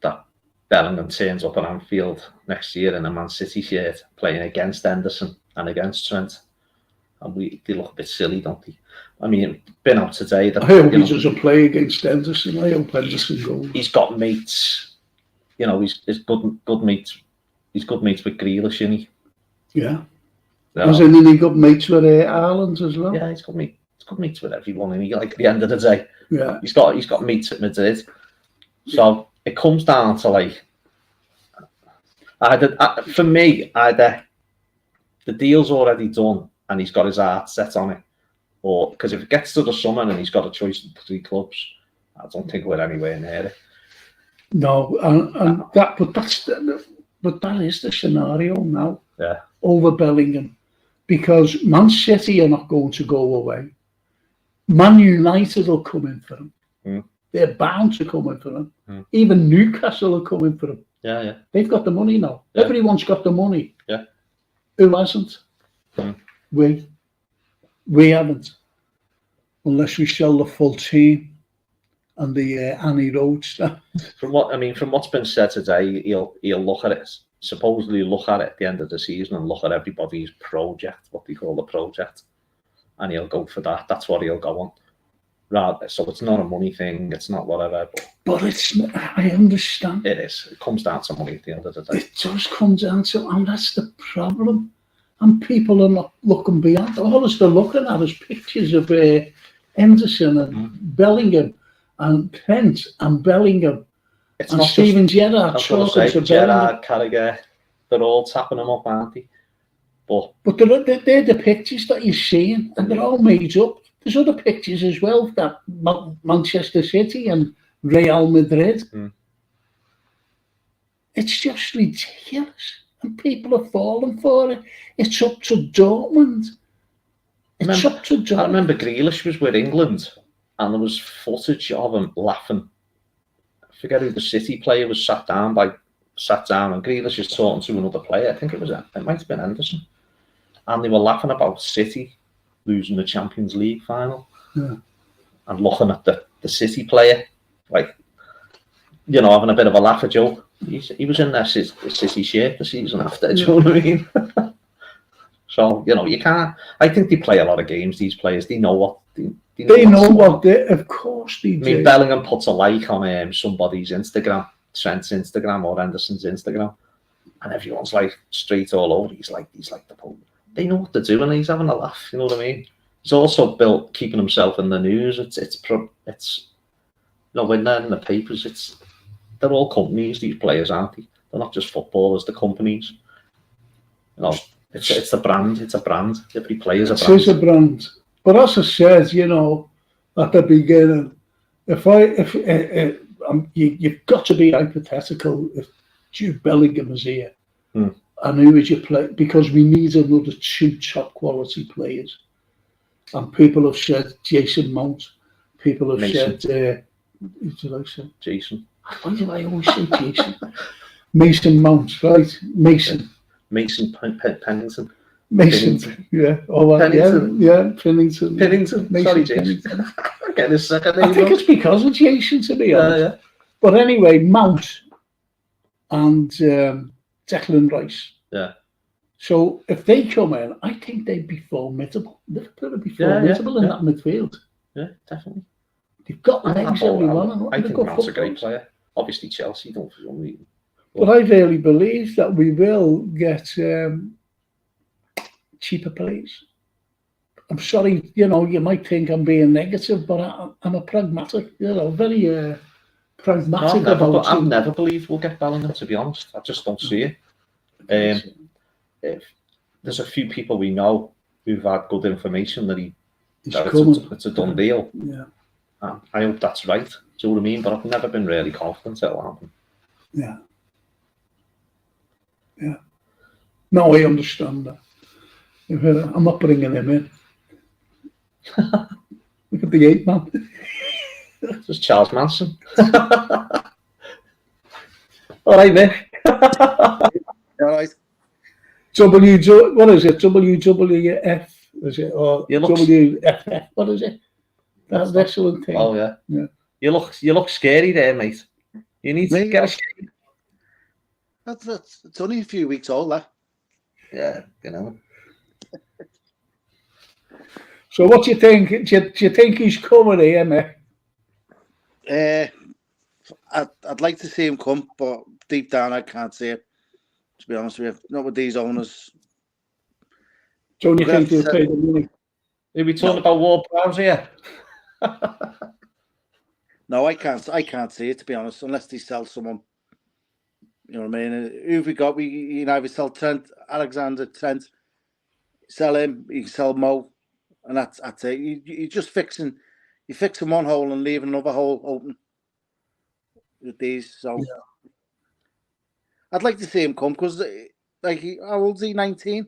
that Bellingham turns up at Anfield next year in a Man City shirt, playing against Henderson and against Trent, and they look a bit silly, don't they? I mean, been out today. That, I hope he doesn't play against Henderson. I hope Henderson goes. He's got mates. You know, he's good mates. He's good mates with Grealish, isn't he? Yeah. Hasn't he got mates with Ireland as well? Yeah, he's got mates with everyone, and like at the end of the day, yeah, he's got mates at Madrid. So it comes down to like, for me, either the deal's already done and he's got his heart set on it, or because if it gets to the summer and he's got a choice of 3 clubs, I don't think we're anywhere near it. No, but that is the scenario now. Yeah. Over Bellingham, because Man City are not going to go away. Man United will come in for him. They're bound to come in for him. Even Newcastle are coming for him. Yeah. They've got the money now. Yeah. Everyone's got the money. Yeah. Who hasn't? We haven't, unless we sell the full team and the Annie Roadster. From what's been said today, he'll look at it. Supposedly look at it at the end of the season and look at everybody's project, what they call the project, and he'll go for that. That's what he'll go on. Rather, so it's not a money thing. It's not whatever. But it's. I understand. It is. It comes down to money at the end of the day. It does come down to, and that's the problem. And people are not looking beyond. All they're looking at is pictures of Henderson and Bellingham and Trent and Bellingham. It's and not Steven Gerrard talking to Gerrard, Carragher, they're all tapping them up, aren't they? But they're the pictures that you're seeing, and they're all made up. There's other pictures as well, that Manchester City and Real Madrid. It's just ridiculous, and people are falling for it. It's up to Dortmund. I remember Grealish was with England, and there was footage of him laughing. I forget who the City player was sat down, and Grealish was talking to another player. I think it might have been Henderson, and they were laughing about City losing the Champions League final, and looking at the City player, like, having a bit of a laugh, a joke. He was in their City shirt the season after. Do you know what I mean? So you can't. I think they play a lot of games. These players, they know what they know what they. Of course they do. I mean, Bellingham puts a like on somebody's Instagram, Trent's Instagram or Henderson's Instagram, and everyone's like straight all over. He's like the Pope. They know what they're doing. He's having a laugh. You know what I mean? He's also built keeping himself in the news. It's when they're in the papers, they're all companies. These players, aren't they? They're not just footballers. They're companies. No, it's the brand. It's a brand. Every player is a It brand. is a brand. But as I said, you know, at the beginning, you've got to be hypothetical. If Jude Bellingham is here, and who would you play? Because we need another 2 top quality players. And people have said Jason Mount. People have Mason. said, who did I say? Jason. Why do I always say Jason? Mason Mount, right? Mason. Mason Pennington. Mason, Pennington. Yeah. Oh, Pennington. yeah, Pennington. Pennington. Mason Sorry, Jason. Pennington. I'm getting his second name. I think it's because of Jason, to be honest. Yeah. But anyway, Mount and Declan Rice. Yeah. So if they come in, I think they'd be formidable. Liverpool would be formidable in that midfield. Yeah, definitely. They've got legs, everyone. I think Mount's a great player. Obviously, Chelsea don't for some reason. But I really believe that we will get cheaper players. I'm sorry, you know, you might think I'm being negative, but I'm a pragmatic, you know, very pragmatic about it. I've never believed we'll get Bellingham, to be honest. I just don't see it. If there's a few people we know who've had good information that it's a done deal. Yeah. I hope that's right. Do you know what I mean? But I've never been really confident it'll happen. Yeah. Yeah. No, I understand that. I'm not bringing him in. Look at the 8 man. Just Charles Manson. All right, Nick. All right. What is it? WWF, is it? Or WFF, what is it? That's an excellent thing. Oh, yeah. You look scary there, mate. You need to get a shave. It's only a few weeks old, that. Yeah, you know. So what do you think? Do you think he's coming here, mate? I'd like to see him come, but deep down I can't see it. To be honest with you, not with these owners. Don't you think he'll pay the money? Are we talking about Ward Prowse here? No, I can't see it, to be honest, unless they sell someone. You know what I mean? Who've we got? We either sell Trent, Alexander-Trent, sell him, you can sell Mo, and that's it. You're just fixing one hole and leaving another hole open with these. So I'd like to see him come because, like, how old is he? 19.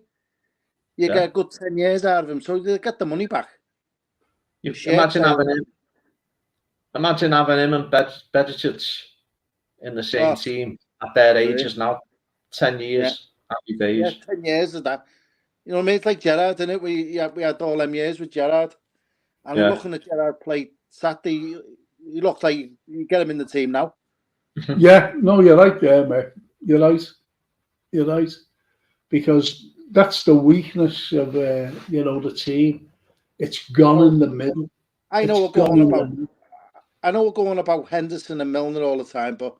You get a good 10 years out of him, so you get the money back. Imagine having him and Bedicic in the same team at their ages now. 10 years, happy days. Yeah, 10 years of that. You know what I mean? It's like Gerrard, isn't it? We had all them years with Gerrard. And looking at Gerrard play Saturday, he looks like you get him in the team now. Yeah, no, you're right there, mate. You're right. Because that's the weakness of the team. It's gone in the middle. I know we're going about Henderson and Milner all the time, but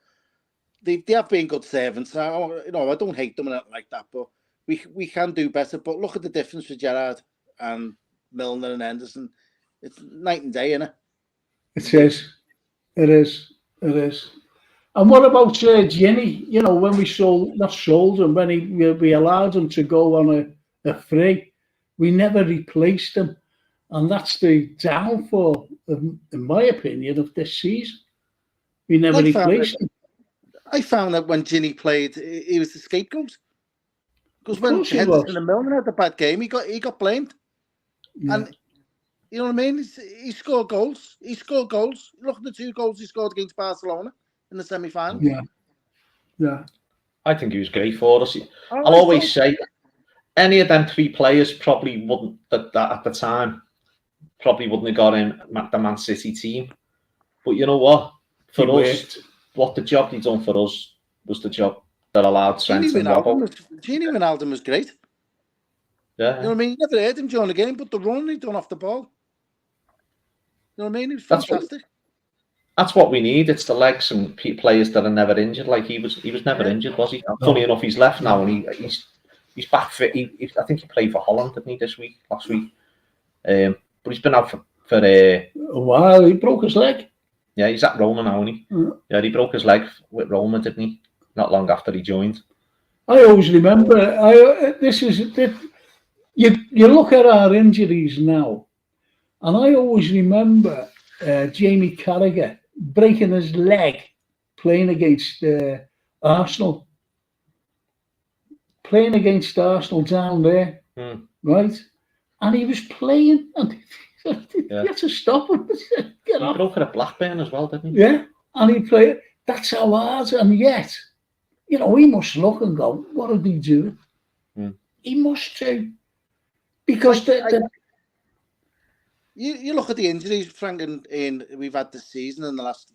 they have been good servants. I don't hate them and like that, but we can do better. But look at the difference with Gerrard and Milner and Henderson. It's night and day, isn't it? It is. And what about Ginny? You know, when we not sold him, when we allowed him to go on a free, we never replaced him. And that's the downfall, in my opinion, of this season. We never replaced him. I found that when Ginny played, he was the scapegoat. Because when Henderson and Milner had a bad game, he got blamed. Yeah. And you know what I mean? He scored goals. Look at the 2 goals he scored against Barcelona in the semi-final. Yeah. I think he was great for us. I'll always say, any of them 3 players probably wouldn't, at the time, probably wouldn't have got in the Man City team. But you know what? For us, what the job he done for us was the job that allowed Trent and Robbo. Gini Wijnaldum was great. Yeah. You know what I mean? You never heard him during the game, but the run he done off the ball. You know what I mean? He was fantastic. That's what we need. It's the legs and players that are never injured. Like he was never injured, was he? No. Funny enough, he's left now and he's back fit. I think he played for Holland, didn't he, last week? But he's been out for a while. He broke his leg. Yeah, he's at Roma now, isn't he? Yeah, he broke his leg with Roma, didn't he? Not long after he joined. I always remember. You look at our injuries now, and I always remember Jamie Carragher breaking his leg playing against Arsenal, down there, right? And he was playing, and you had to stop him. Get He off. broke it at Blackburn as well, didn't he? Yeah, and he played. That's how hard, and yet, he must look and go, "What did he do?" He must do, because you look at the injuries, Frank, and we've had this season in the last,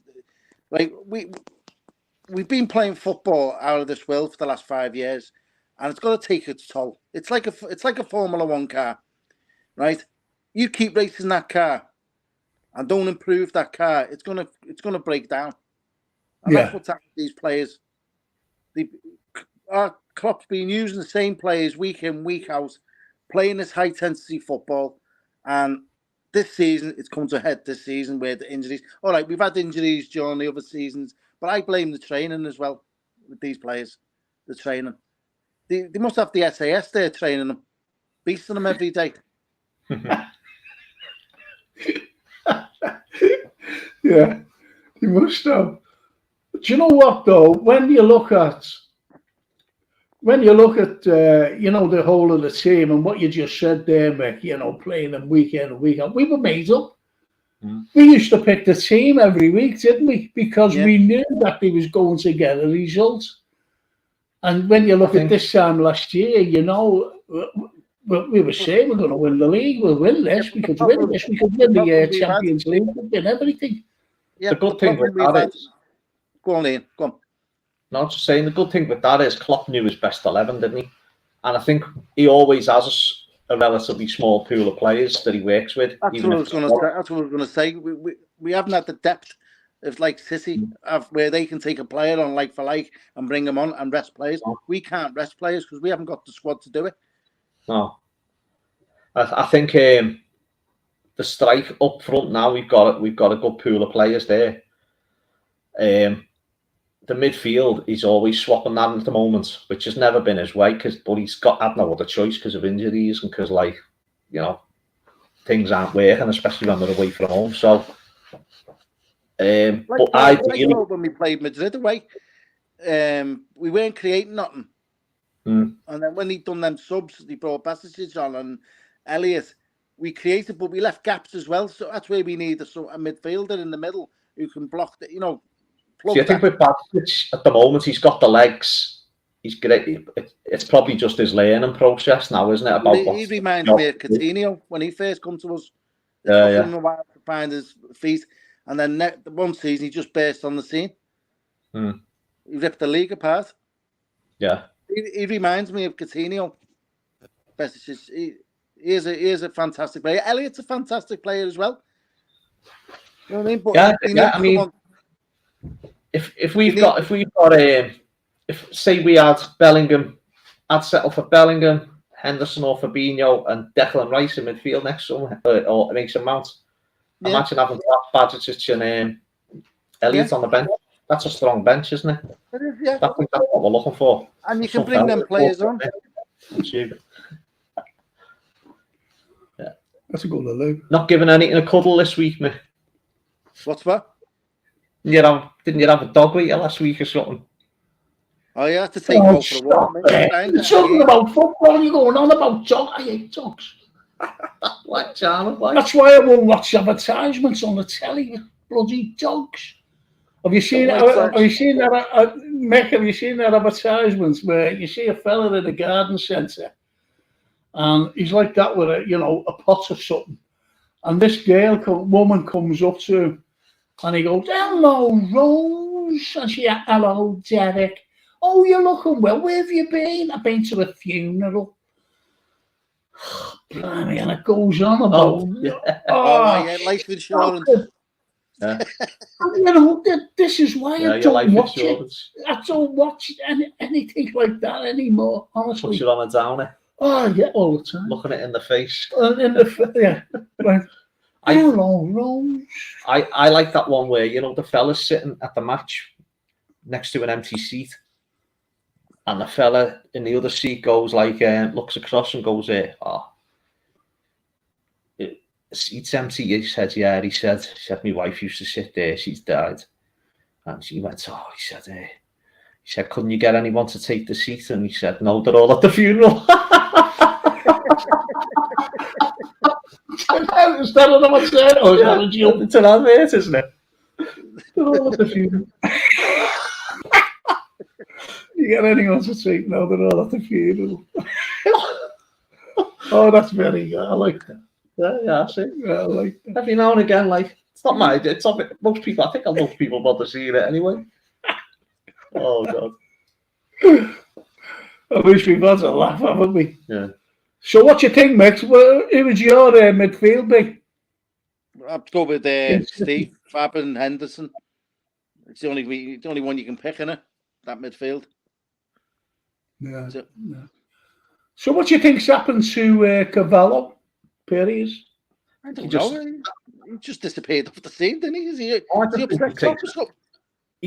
like we've been playing football out of this world for the last 5 years, and it's got to take its toll. It's like a Formula One car, right? You keep racing that car, and don't improve that car, it's gonna break down. And that's what's happening to these players. Our Klopp's been using the same players week in, week out, playing this high intensity football, and this season it's come to a head. This season with the injuries. All right, we've had injuries during the other seasons, but I blame the training as well with these players. The training, they must have the SAS there training them, beasting them every day. Yeah, you must have. Do you know what though? When you look at the whole of the team and what you just said there, Mick, playing them week in and week out, we were made up. We used to pick the team every week, didn't we? Because we knew that they was going to get a result. And when you look at this time last year, we were saying we're going to win the league. We'll win this. We could win this. We could win the Champions League. We could win everything. Yeah, the good thing with that is... Go on, Ian. Go on. No, just saying, the good thing with that is Klopp knew his best 11, didn't he? And I think he always has a relatively small pool of players that he works with. That's what I was going to say. We haven't had the depth of like City, where they can take a player on like for like and bring them on and rest players. We can't rest players because we haven't got the squad to do it. No. I think the strike up front now, we've got a good pool of players there. The midfield, he's always swapping that at the moment, which has never been his way, but he's had no other choice because of injuries and because, things aren't working, especially when we're away from home. So, when we played Madrid away, we weren't creating nothing. And then when he done them subs, he brought Basic on and Elliott, we created, but we left gaps as well. So that's where we need a midfielder in the middle who can block the, See, I think with Basic at the moment, he's got the legs. He's great. It's probably just his learning process now, isn't it? He reminds me of Coutinho when he first come to us. It took him a while to find his feet, and then one season he just burst on the scene. He ripped the league apart. Yeah, he reminds me of Coutinho. He is a fantastic player. Elliott's a fantastic player as well. You know what I mean? But I mean, if say we had Bellingham, I'd settle for Bellingham, Henderson or Fabinho, and Declan Rice in midfield next summer, or Mason Mount. Imagine having Bajicic and Elliott on the bench. That's a strong bench, isn't it? It is, yeah. That's what we're looking for. And you can bring them players on. Yeah, that's a good look. Not giving anything a cuddle this week, mate. What's that? Didn't you have a dog with you last week or something? Oh, you have to take him out for a walk. You're talking about football, you're going on about dogs. I hate dogs. That's why I won't watch advertisements on the telly with bloody dogs. Have you seen that? Mick, have you seen that advertisement where you see a fella in a garden centre and he's like that with a pot or something, and this woman comes up to him and he goes, "Hello, Rose," and she, "Hello, Derek. Oh, you're looking well. Where have you been?" "I've been to a funeral." Blimey, and it goes on about life insurance. This is why I don't watch it. I don't watch anything like that anymore, honestly. Puts you on a downer. Oh, yeah, all the time. Looking it in the face. Yeah. Hello, Rose. I like that one where, the fella's sitting at the match next to an empty seat. And the fella in the other seat goes like, looks across and goes, seat's empty. He said, yeah. He said, my wife used to sit there. She's died. And she went, he said, couldn't you get anyone to take the seat? And he said, no, they're all at the funeral. Is that what I said? Oh, is that a joke? It's an advert, isn't it? They're all at the funeral. You get anyone to take? No, they're all at the funeral. Oh, that's very good. I like that. Yeah, I see. Yeah, I like that. Every now and again, like, it's not my idea. It's not most people. I think most people bother seeing it anyway. Oh God. I wish we'd had a laugh, haven't we? Yeah. So what do you think, Mick? Who was your midfield, Mick? I'd go with Steve, Fab and Henderson. It's the only one you can pick, innit? That midfield. Yeah. So what do you think's happened to Carvalho, Perez? I don't know. He just disappeared off the scene, didn't he? Is he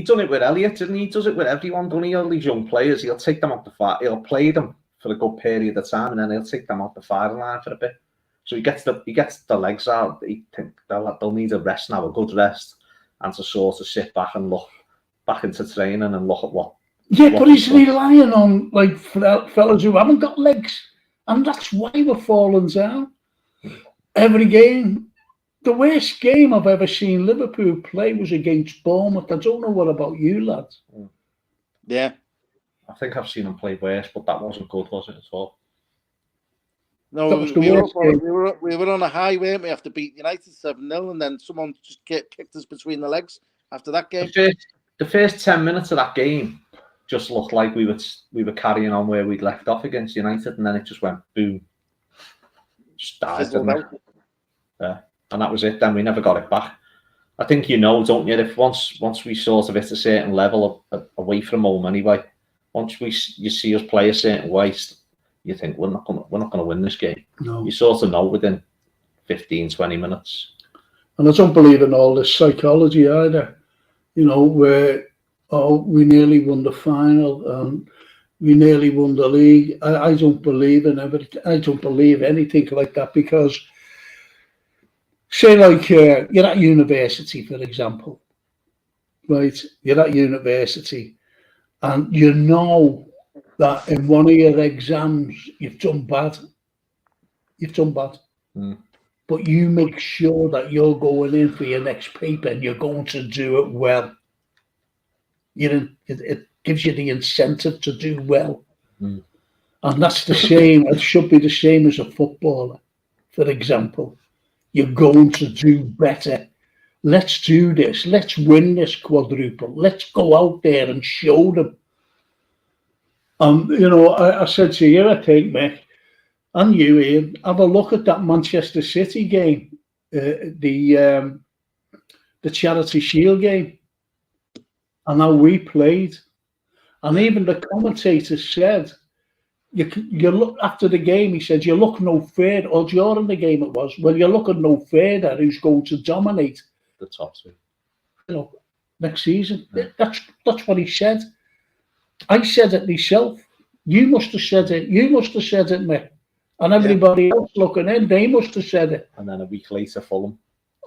done it with Elliott, didn't he? He does it with everyone, doesn't he? All these young players, he'll take them off the fire. He'll play them for a good period of time, and then he'll take them off the firing line for a bit. So he gets the legs out. He think they'll need a rest now, a good rest, and to sort of sit back and look back into training and look at what. Yeah, but he's relying on like fellas who haven't got legs, and that's why we're falling down every game. The worst game I've ever seen Liverpool play was against Bournemouth. I don't know what about you, lads. Yeah, I think I've seen him play worse, but that wasn't good, was it at all? No, we were on a high, weren't we? After beat United 7-0, and then someone just kicked us between the legs after that game. The first 10 minutes of that game just looked like we were carrying on where we'd left off against United, and then it just went boom, just died, didn't it? Yeah, and that was it. Then we never got it back. I think don't you? If once we sort of hit a certain level away from home anyway, once you see us play a certain way, you think we're not going to win this game. No. You sort of know within 15, 20 minutes. And I don't believe in all this psychology either. Where we nearly won the final and we nearly won the league. I don't believe in everything. I don't believe anything like that, because say like you're at university, for example, right? You're at university and you know that in one of your exams you've done bad. But you make sure that you're going in for your next paper and you're going to do it well. It gives you the incentive to do well. And that's the same. It should be the same as a footballer, for example. You're going to do better. Let's do this. Let's win this quadruple. Let's go out there and show them. I said to you, I think, Mick, and you, Ian, have a look at that Manchester City game, the Charity Shield game, and how we played. And even the commentator said, you look after the game, he said, you look no further, or during the game it was, well, you're looking no further who's going to dominate the top two, next season. Yeah. That's what he said. I said it myself. You must have said it. You must have said it, Mick. And everybody else looking in, they must have said it. And then a week later, Fulham.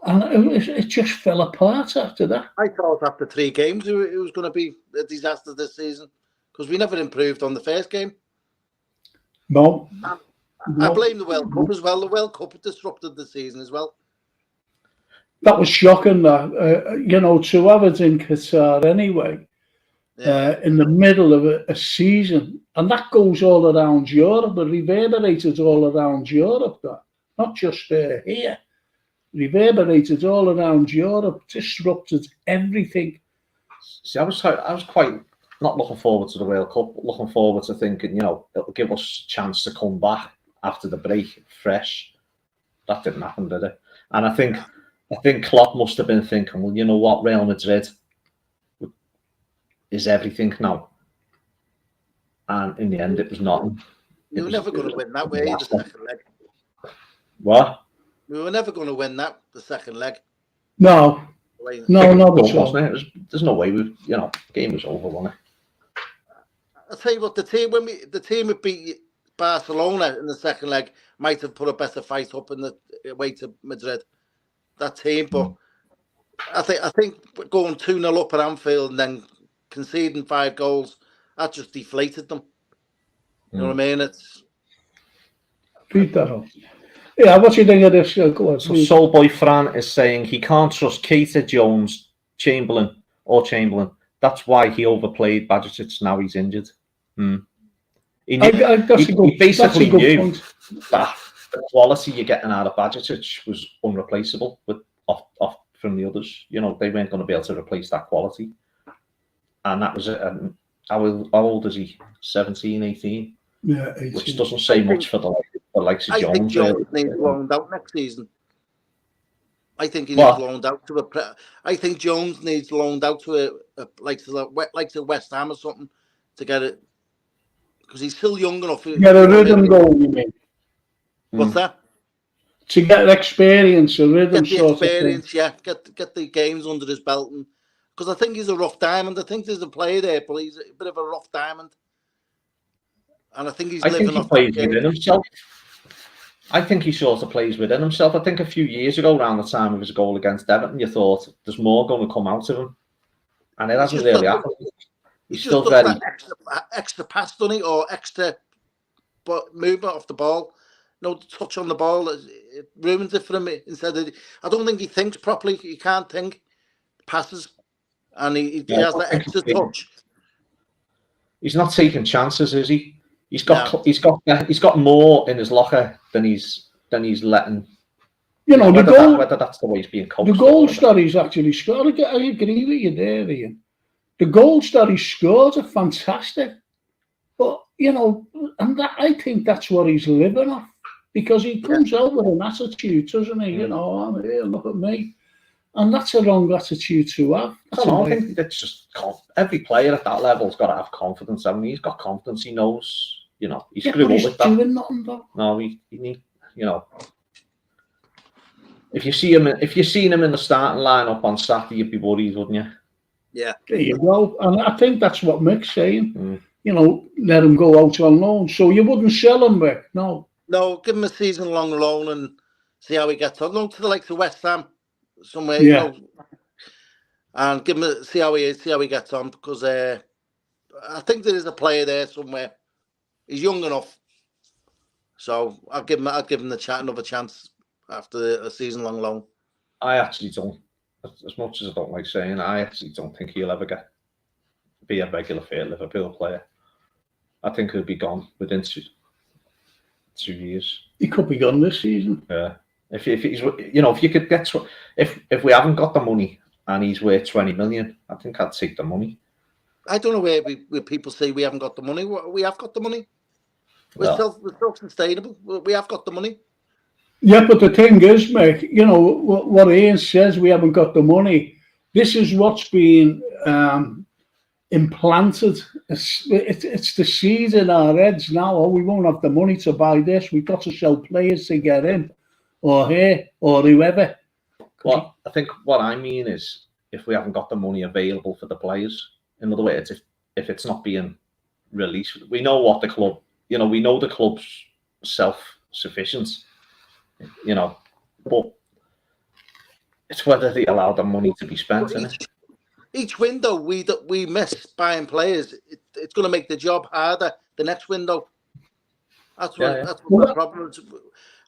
And it just fell apart after that. I thought after 3 games it was going to be a disaster this season, because we never improved on the first game. No. I blame the World Cup as well. The World Cup disrupted the season as well. That was shocking, that. To have it in Qatar anyway, in the middle of a season. And that goes all around Europe. It reverberated all around Europe, that. Not just here. Reverberated all around Europe, disrupted everything. See, I was quite not looking forward to the World Cup, but looking forward to thinking, it'll give us a chance to come back after the break fresh. That didn't happen, did it? And I think Klopp must have been thinking, well, you know what, Real Madrid is everything now. And in the end, it was nothing. We were never going to win that way, the second leg. What? We were never going to win that, the second leg. No, not at all. There's no way the game was over, wasn't it? I'll tell you what, the team would beat Barcelona in the second leg might have put a better fight up in the way to Madrid. That team, but I think going 2-0 up at Anfield and then conceding 5 goals, that just deflated them. You know what I mean? It's Beat that up. Yeah, what do you think of this? Go on, so Soulboy Fran is saying he can't trust Keita, Jones, Chamberlain. That's why he overplayed Bajcetic. Now he's injured. He basically knew that the quality you're getting out of Bajcetic was unreplaceable off from the others. You know, they weren't going to be able to replace that quality. And that was it. How old is he? 17, 18? Yeah, 18. Which doesn't say much for the likes of Jones. I think Jones needs loaned out next season. I think he needs loaned out to I think Jones needs loaned out to like to West Ham or something to get it, because he's still young enough. Get a rhythm going, you mean? What's that? To get experience, a rhythm. Get the experience, yeah. Get the games under his belt, because I think he's a rough diamond. I think there's a player there, but he's a bit of a rough diamond, and I think he's living off that game. Within himself. I think he sort of plays within himself. I think a few years ago, around the time of his goal against Everton, you thought there's more going to come out of him, and it hasn't really happened. He's still very extra pass, doesn't he, or extra movement off the ball. No touch on the ball. It ruins it for him. Instead of, I don't think he thinks properly. He can't think. Passes, and he has that extra touch. He's not taking chances, is he? He's got more in his locker than he's letting. You know, whether that's the way he's being coached. The goals that he's actually scored, I agree with you there, Ian. The goals that he scored are fantastic, but you know, and I think that's what he's living off, because he comes out with an attitude, doesn't he? You know, I'm here, look at me, and that's a wrong attitude to have. I think it's just every player at that level's got to have confidence. I mean, he's got confidence. He knows. You know, he's grew up with that. Doing nothing, though. No, he need. You know, if you seen him in the starting lineup on Saturday, you'd be worried, wouldn't you? Yeah. There you go. And I think that's what Mick's saying. You know, let him go out on loan. So you wouldn't sell him, Mick? No. No, give him a season-long loan and see how he gets on. Loan to the likes of West Ham somewhere, yeah. You know, and give him see how he gets on, because I think there is a player there somewhere. He's young enough, so I'll give him another chance after a season-long loan. I actually don't, as much as I don't like saying, I actually don't think he'll ever be a regular fit Liverpool player. I think he'll be gone within 2 years. He could be gone this season. Yeah, if he's, you know, if you could get if we haven't got the money and he's worth 20 million, I think I'd take the money. I don't know where people say we haven't got the money. We have got the money. We're still sustainable. We have got the money. Yeah, but the thing is, Mick, you know, what Ian says, we haven't got the money. This is what's being implanted. It's the seed in our heads now. Oh, we won't have the money to buy this. We've got to sell players to get in, or here, or whoever. Well, I think what I mean is, if we haven't got the money available for the players, in other words, if it's not being released, we know what the club, you know, we know the club's self-sufficient, you know, but it's whether they allow the money to be spent. Each window we miss buying players, it's going to make the job harder the next window. That's what the problem is.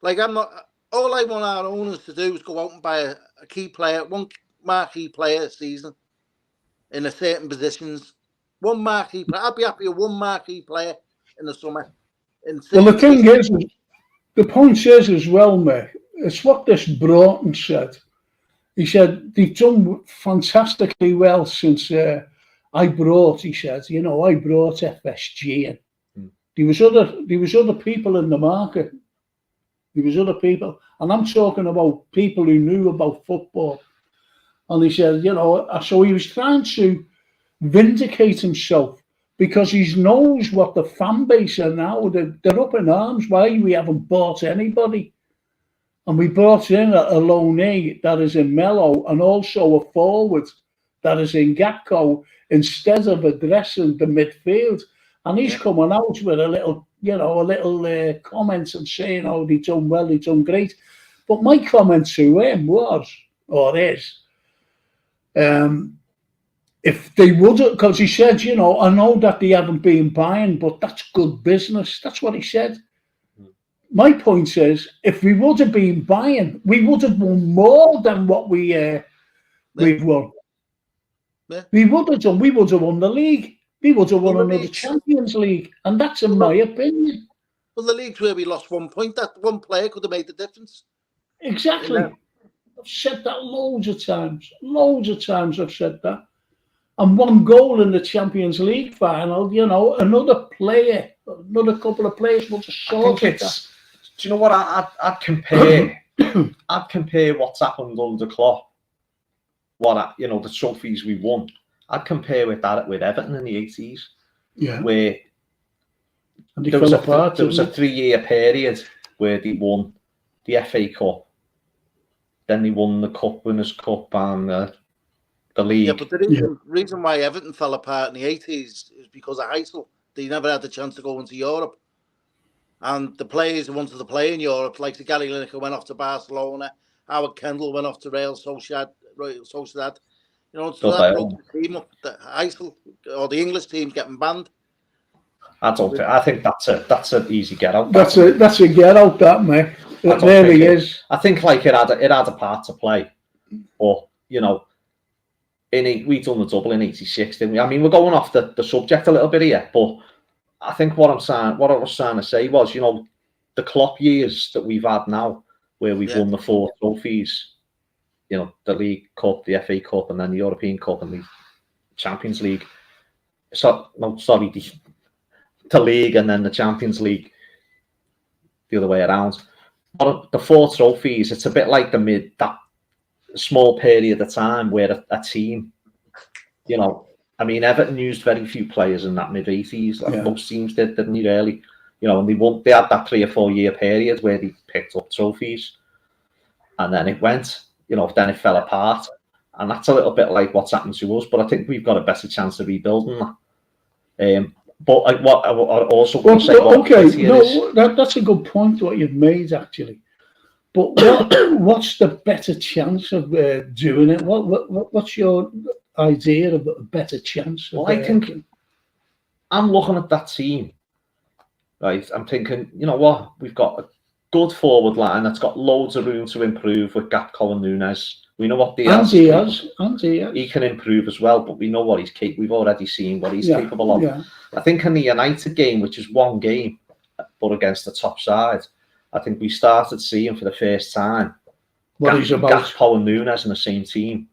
Like, all I want our owners to do is go out and buy a key player, one marquee player a season in a certain positions. One marquee player. I'd be happy with one marquee player in the summer. Well, the thing is, the point is as well, mate, it's what this Broughton said. He said, they've done fantastically well since I brought FSG in. There was other people in the market. There was other people. And I'm talking about people who knew about football. And he said, you know, so he was trying to vindicate himself, because he knows what the fan base are now. They're up in arms. Why we haven't bought anybody? And we brought in a loanee that is in Mello, and also a forward that is in Gakpo, instead of addressing the midfield. And he's coming out with a little, a little comment and saying, oh, they done well, they done great. But my comment to him was, or is, if they would, because he said, I know that they haven't been buying, but that's good business. That's what he said. My point is, if we would have been buying, we would have won more than what we've won. Yeah. We would have done. We would have won the league. We would have won another Champions League, and that's in my opinion. Well, the leagues where we lost 1 point, that one player could have made the difference. Exactly. I've said that loads of times. Loads of times I've said that. And one goal in the Champions League final, another player, another couple of players would have sorted that. Do you know what I'd compare? I'd compare what's happened under Klopp. The trophies we won. I'd compare with that with Everton in the 80s. Yeah. Where there was a 3-year period where they won the FA Cup, then they won the Cup Winners' Cup and the league. Yeah, but the reason why Everton fell apart in the 80s is because of Heysel. They never had the chance to go into Europe. And the players who wanted to play in Europe, like the Gary Lineker went off to Barcelona, Howard Kendall went off to Real Sociedad. So that broke the team up. The Heysel or the English team getting banned. I think that's an easy get out. That's a get out, that, mate. It really is. I think like it had a part to play, but we done the double in '86, didn't we? I mean, we're going off the subject a little bit here, but I think what I was trying to say was, the Klopp years that we've had now, where we've won the 4 trophies, the League Cup, the FA Cup, and then the European Cup and the Champions League. The League and then the Champions League, the other way around. But the 4 trophies, it's a bit like that small period of time where a team, Everton used very few players in that mid-80s. Like most teams didn't they, really? And they had that 3 or 4 year period where they picked up trophies. And then it went, then it fell apart. And that's a little bit like what's happened to us. But I think we've got a better chance of rebuilding that. But what I also want to say... that's a good point, what you've made, actually. But what's the better chance of doing it? What's your idea of a better chance? Well, I think I'm looking at that team, right? I'm thinking, we've got a good forward line that's got loads of room to improve with Gakpo and Nunes. We know what Diaz he can improve as well, but we know what he's capable. We've already seen what he's capable of. Yeah. I think in the United game, which is one game, but against the top side, I think we started seeing for the first time Gakpo and Nunes in the same team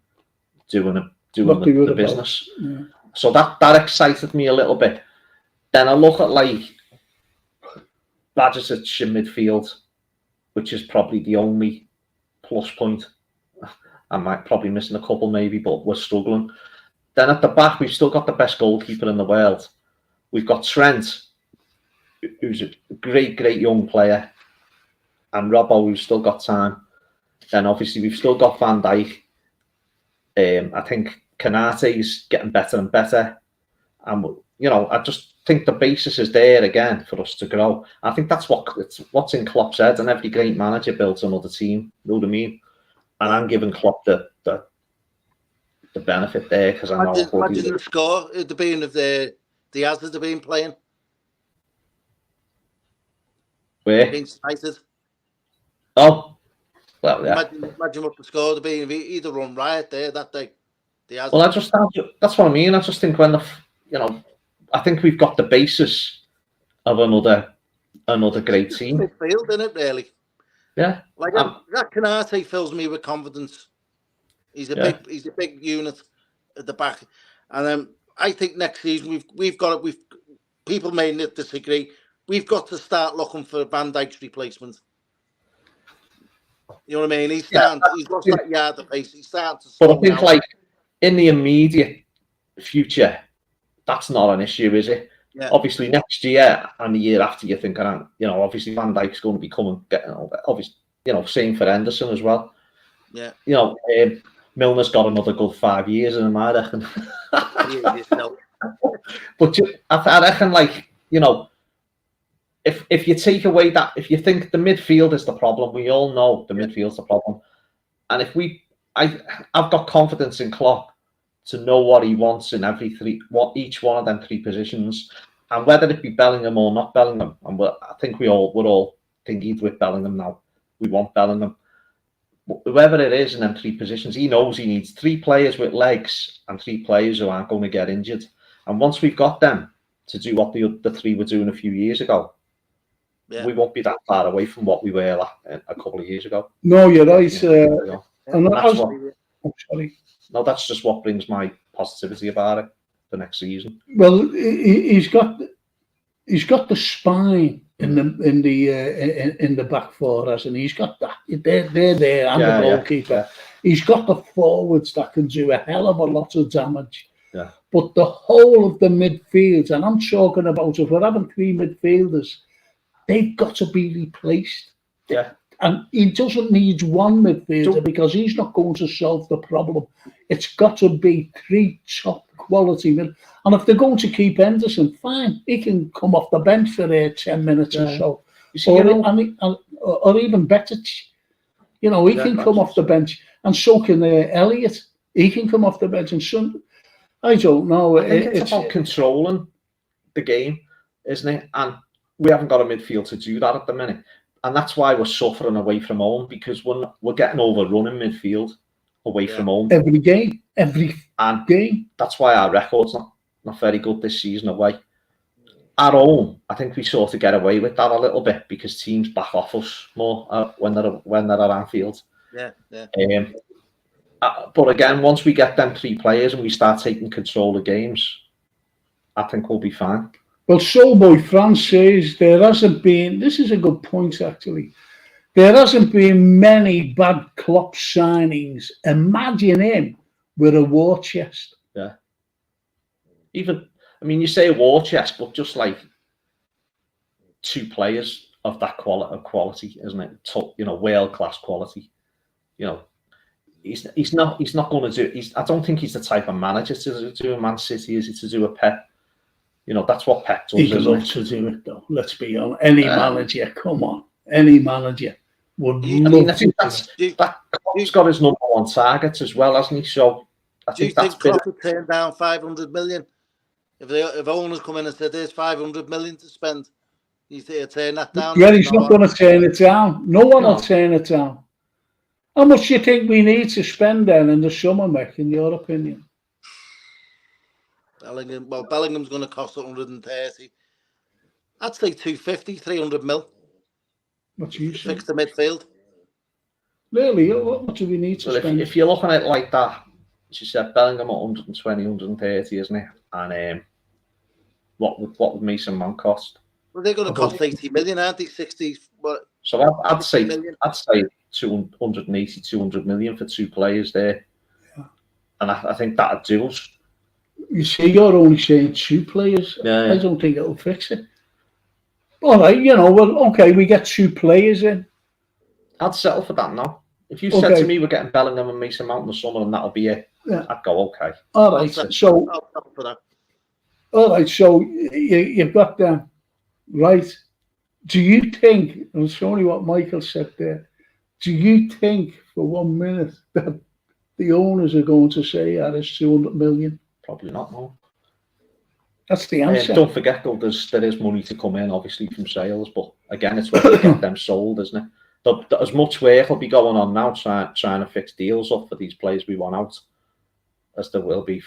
doing the business. Yeah. So that excited me a little bit. Then I look at Bajcetic in midfield, which is probably the only plus point. I might probably missing a couple maybe, but we're struggling. Then at the back, we've still got the best goalkeeper in the world. We've got Trent, who's a great young player, and Robbo, who's still got time. Then obviously we've still got Van Dijk. I think Kanate is getting better and better, and I just think the basis is there again for us to grow. I think that's what's in Klopp's head, and every great manager builds another team. You know what I mean? And I'm giving Klopp the benefit there because I know. Imagine the score at the beginning of the Diaz has been playing. Where? Against United. Oh, well, yeah. Imagine what the score would be if he'd have run riot there that day. Diaz. Well, that's what I mean. I just think I think we've got the basis of another great team. Midfield, isn't it, really? Yeah. That Kanate fills me with confidence. He's a big unit at the back. And I think next season people may disagree. We've got to start looking for Van Dijk's replacement. You know what I mean? He's lost that yard of pace. He's starting to slow But I think in the immediate future, that's not an issue, is it? Yeah. Obviously, next year and the year after, you think, obviously Van Dijk's going to be coming. Obviously, same for Henderson as well. Yeah. Milner's got another good 5 years in him, I reckon. But I reckon, like, you know, if you take away that, if you think the midfield is the problem, we all know the midfield's the problem. And if I've got confidence in Klopp to know what he wants in each one of them three positions, and whether it be Bellingham or not Bellingham. And I think we're all thinking with Bellingham now. We want Bellingham. Whoever it is in them three positions, he knows he needs 3 players with legs and 3 players who aren't going to get injured. And once we've got them to do what the 3 were doing a few years ago, we won't be that far away from what we were a couple of years ago. No, you're right. That's just what brings my positivity about it for next season. Well, he's got the spine in the back four, hasn't he? He's got that. They're there, and the goalkeeper. Yeah. He's got the forwards that can do a hell of a lot of damage. Yeah. But the whole of the midfield, and I'm talking about, if we're having 3 midfielders, they've got to be replaced. Yeah. And he doesn't need one midfielder because he's not going to solve the problem. It's got to be 3 top quality men. And if they're going to keep Henderson, fine, he can come off the bench for 10 minutes or so. Or even better, you know, he can come off the bench, and so can Elliott. He can come off the bench, and I don't know. I think it's about controlling the game, isn't it? And we haven't got a midfield to do that at the minute. And that's why we're suffering away from home, because we're getting overrun in midfield away from home. Every game. That's why our record's not very good this season away. At home, I think we sort of get away with that a little bit because teams back off us more when they're at Anfield. Yeah. But again, once we get them 3 players and we start taking control of games, I think we'll be fine. Well, Soulboy France says there hasn't been, this is a good point actually, there hasn't been many bad Klopp signings. Imagine him with a war chest. Yeah. Even, I mean, you say a war chest, but just like 2 players of that quality, isn't it? You know, world-class quality. You know, he's not going to do, I don't think he's the type of manager to do a Man City, is he, to do a Pep? You know, that's what Pep does. He'd love to do it, though. Let's be honest. Any manager, come on. Any manager would love to do it. He's got his number 1 target as well, hasn't he? So I think that's Klopp would turn down 500 million? If owners come in and said, there's 500 million to spend, he'd turn that down? Yeah, he's not going to turn it down. No one will turn it down. How much do you think we need to spend then in the summer, Mick, in your opinion? Bellingham's going to cost 130. I'd say 250, 300 mil. What you say? Fix the midfield. Really? What do we need to spend? If you're looking at it like that, she said Bellingham at 120, 130, isn't it? And what would Mason Mount cost? Well, they're going to cost 80 million, aren't they? 60. What? So I'd say 280, 200 million for 2 players there. Yeah. And I think that'd do us. You see, you're only saying 2 players. Yeah. I don't think it'll fix it. All right, you know, well, okay, we get 2 players in. I'd settle for that now. If you said to me we're getting Bellingham and Mason Mount in the summer and that'll be it, I'd go okay. All right, so you've got them, right? Do you think, and it's only what Michael said there, do you think for 1 minute that the owners are going to say, it's 200 million? Probably not, no. That's the answer. Don't forget, though, there is money to come in, obviously, from sales, but again, it's whether to get them sold, isn't it? As much work will be going on now trying to fix deals up for these players we want out, as there will be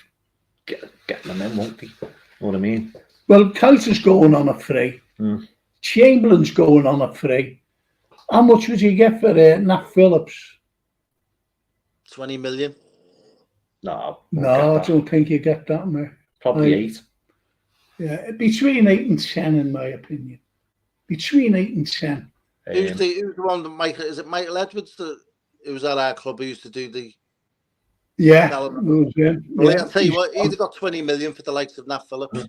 getting them in, won't they? You know what I mean? Well, Kite is going on a free. Chamberlain's going on a free. How much would you get for Nat Phillips? 20 million. No, I don't think you get that, mate. Probably 8. Yeah, between 8 and 10, in my opinion. Between 8 and 10. Who's the one that Michael? Is it Michael Edwards that who was at our club who used to do the? Yeah. Well, I'll tell you what, he'd got 20 million for the likes of Nat Phillips.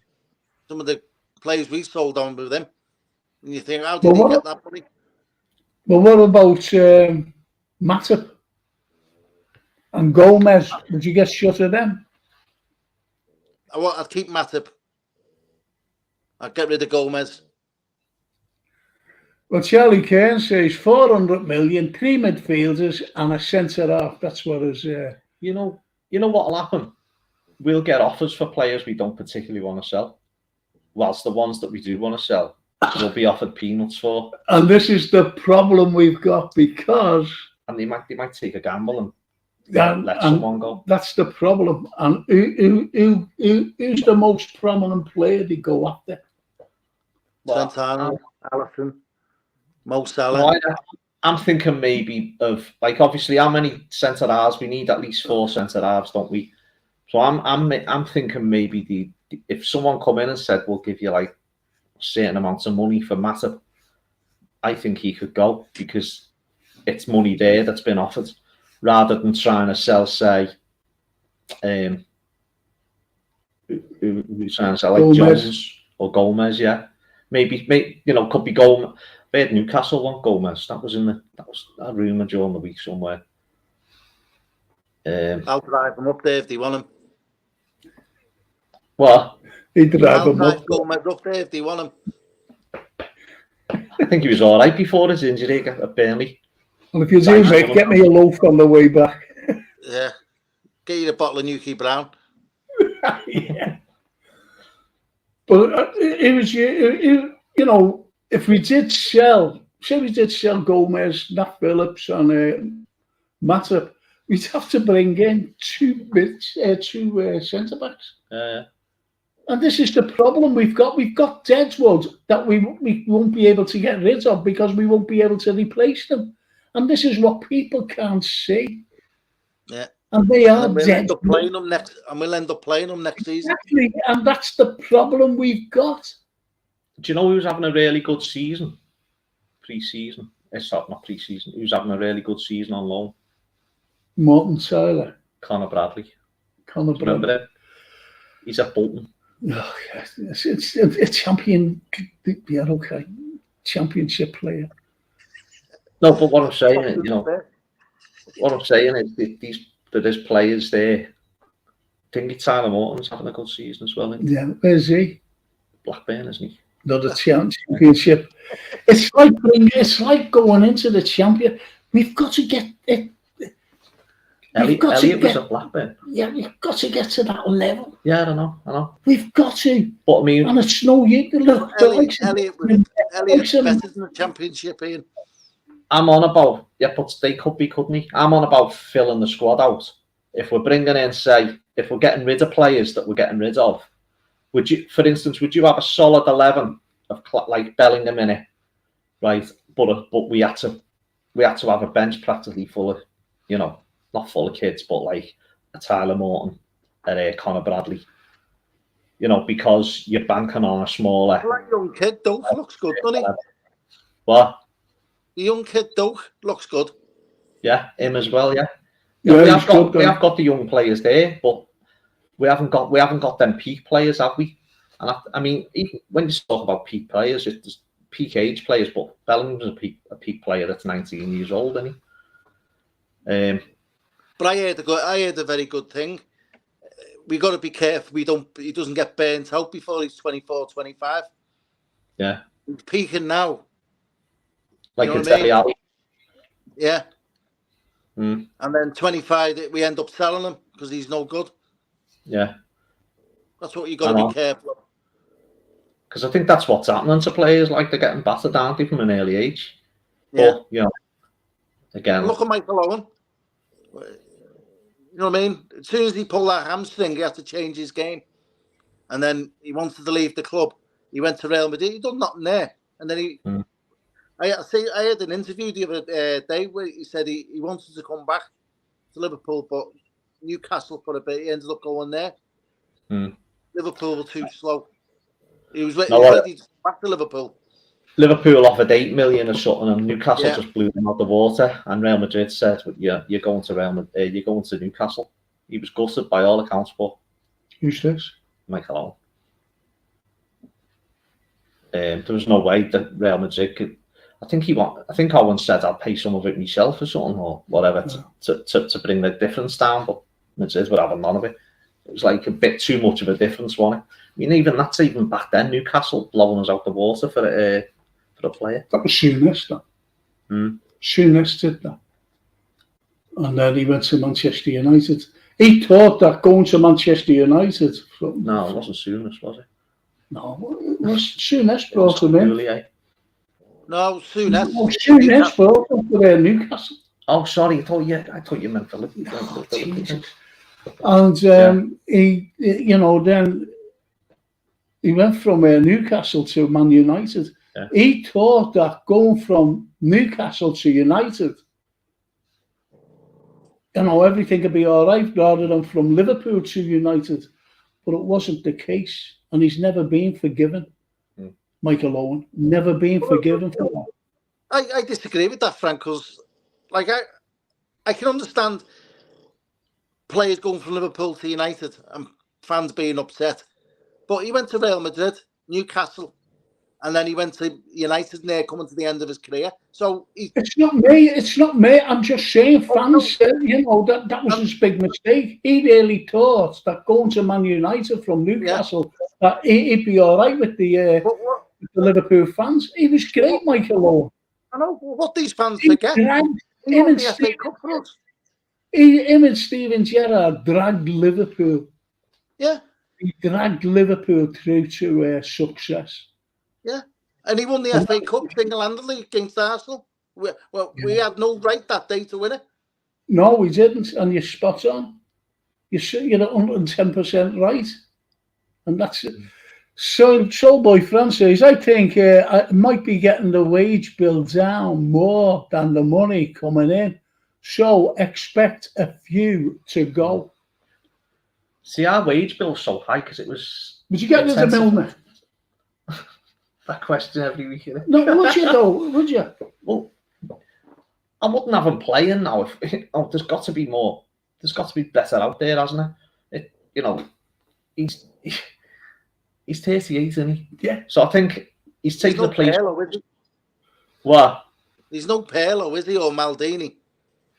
Some of the players we sold on with him, and you think, how did he get that money? Well, what about Matip and Gomez? Would you get shut of them? I'd keep Matip. I'd get rid of Gomez. Well, Charlie Kane says 400 million, 3 midfielders and a centre half. That's what is. You know what'll happen? We'll get offers for players we don't particularly want to sell, whilst the ones that we do want to sell, we'll be offered peanuts for. And this is the problem we've got because. And they might take a gamble and let someone go. That's the problem. And who's the most prominent player they go after? Trent Arnold, Alisson, Mo Salah. I'm thinking maybe of, like, obviously how many centre halves? We need at least 4 centre halves, don't we? So I'm thinking maybe if someone come in and said we'll give you like certain amounts of money for Matip, I think he could go because it's money there that's been offered, rather than trying to sell, say, who's trying to sell, like Gomez. Jones or Gomez, yeah. Maybe could be Gomez. They had Newcastle want Gomez. That was a rumour during the week somewhere. I'll drive them up there if they want him. What? He'd drive I'll him up. drive Gomez up there if they want him. I think he was all right before his injury at Burnley. And if you do, mate, get me a loaf on the way back. Yeah. Get you a bottle of Nuki Brown. Yeah. But it was, if we did sell, say we did sell Gomez, Nat Phillips, and Matip, we'd have to bring in two centre backs. And this is the problem we've got. We've got Deadwood that we won't be able to get rid of because we won't be able to replace them. And this is what people can't see. Yeah. And they are and we'll dead. end up playing them next season. Exactly. And that's the problem we've got. Do you know who's having a really good season? Pre-season. It's not pre-season. Who's having a really good season on loan? Morton Tyler. Connor Bradley. Remember him? He's at Bolton. Oh, yes. It's a champion. Yeah, okay. Championship player. No, but what I'm saying is, there's players there. I think Tyler Morton's having a good season as well. Yeah, where's he? Blackburn, isn't he? Another championship. It's like going into the champion. We've got to get it. Elliot was at Blackburn. Yeah, we've got to get to that level. Yeah, I know. We've got to. But I mean, and it's no you. Look, Elliot's better than the championship, Ian. I'm on about, but they could be, couldn't he? I'm on about filling the squad out. If we're bringing in, say, if we're getting rid of players that we're getting rid of, would you have a solid 11 of like Bellingham in it, right? But we had to have a bench practically full of, not full of kids, but like a Tyler Morton and a Connor Bradley, because you're banking on a smaller. That young kid, though, looks good, doesn't he? What? The young kid, though, looks good. Yeah, him as well. Yeah. Yeah, we have got the young players there, but we haven't got them peak players, have we? And I mean, even when you talk about peak players, it's peak age players, but Bellingham's a peak player that's 19 years old, isn't he? But I heard a very good thing. We got to be careful he doesn't get burnt out before he's 24, 25. Yeah. He's peaking now. Like it's Dele. Yeah. And then 25, we end up selling him because he's no good. Yeah. That's what you got to be careful of. Because I think that's what's happening to players. Like they're getting battered, aren't they, from an early age? Yeah. But, again. Look at Michael Owen. You know what I mean? As soon as he pulled that hamstring, he had to change his game. And then he wanted to leave the club. He went to Real Madrid. He done nothing there. And then I had an interview the other day where he said he wanted to come back to Liverpool, but Newcastle for a bit. He ended up going there. Liverpool were too slow. He was ready to come back to Liverpool. Liverpool offered 8 million or something, and Newcastle just blew them out the water. And Real Madrid said, "Yeah, you're going to Newcastle." He was gutted by all accounts, but who's this? Michael Owen. There was no way that Real Madrid could. I think Owen said, "I'll pay some of it myself or something or whatever to bring the difference down." But Madrid would have none of it. It was like a bit too much of a difference, wasn't it? I mean, even back then, Newcastle blowing us out the water for a player. That was Souness, that. Souness did that. And then he went to Manchester United. He thought that going to Manchester United... No, it wasn't Souness, was it? No, it was Souness brought him in. No, Souness. No, Souness brought him to Newcastle. Oh, sorry, I thought you meant Liverpool. And he, then he went from Newcastle to Man United. Yeah. He thought that going from Newcastle to United, everything would be all right, rather than from Liverpool to United. But it wasn't the case, and he's never been forgiven. Michael Owen, never been forgiven for that. I disagree with that, Frank, because I can understand players going from Liverpool to United and fans being upset. But he went to Real Madrid, Newcastle, and then he went to United and they're coming to the end of his career. So it's not me. I'm just saying fans said, that was his big mistake. He really thought that going to Man United from Newcastle, that he'd be all right with the Liverpool fans. He was great, Michael Owen. I know what these fans forget. Him and Steven Gerrard dragged Liverpool. Yeah. He dragged Liverpool through to success. Yeah. And he won the FA Cup single-handedly against Arsenal. We had no right that day to win it. No, we didn't. And you're spot on. You're 110% right. And that's it. So boy Francis, I think I might be getting the wage bill down more than the money coming in. So expect a few to go. See, our wage bill's so high because it was... Would you get rid of Milner? That question every week. No, would you though? Would you? Well, I wouldn't have him playing now. There's got to be more. There's got to be better out there, hasn't it? He's 38, isn't he? Yeah. So I think he's taking the place. Pirlo, is he? What? There's no Pirlo, is he, or Maldini?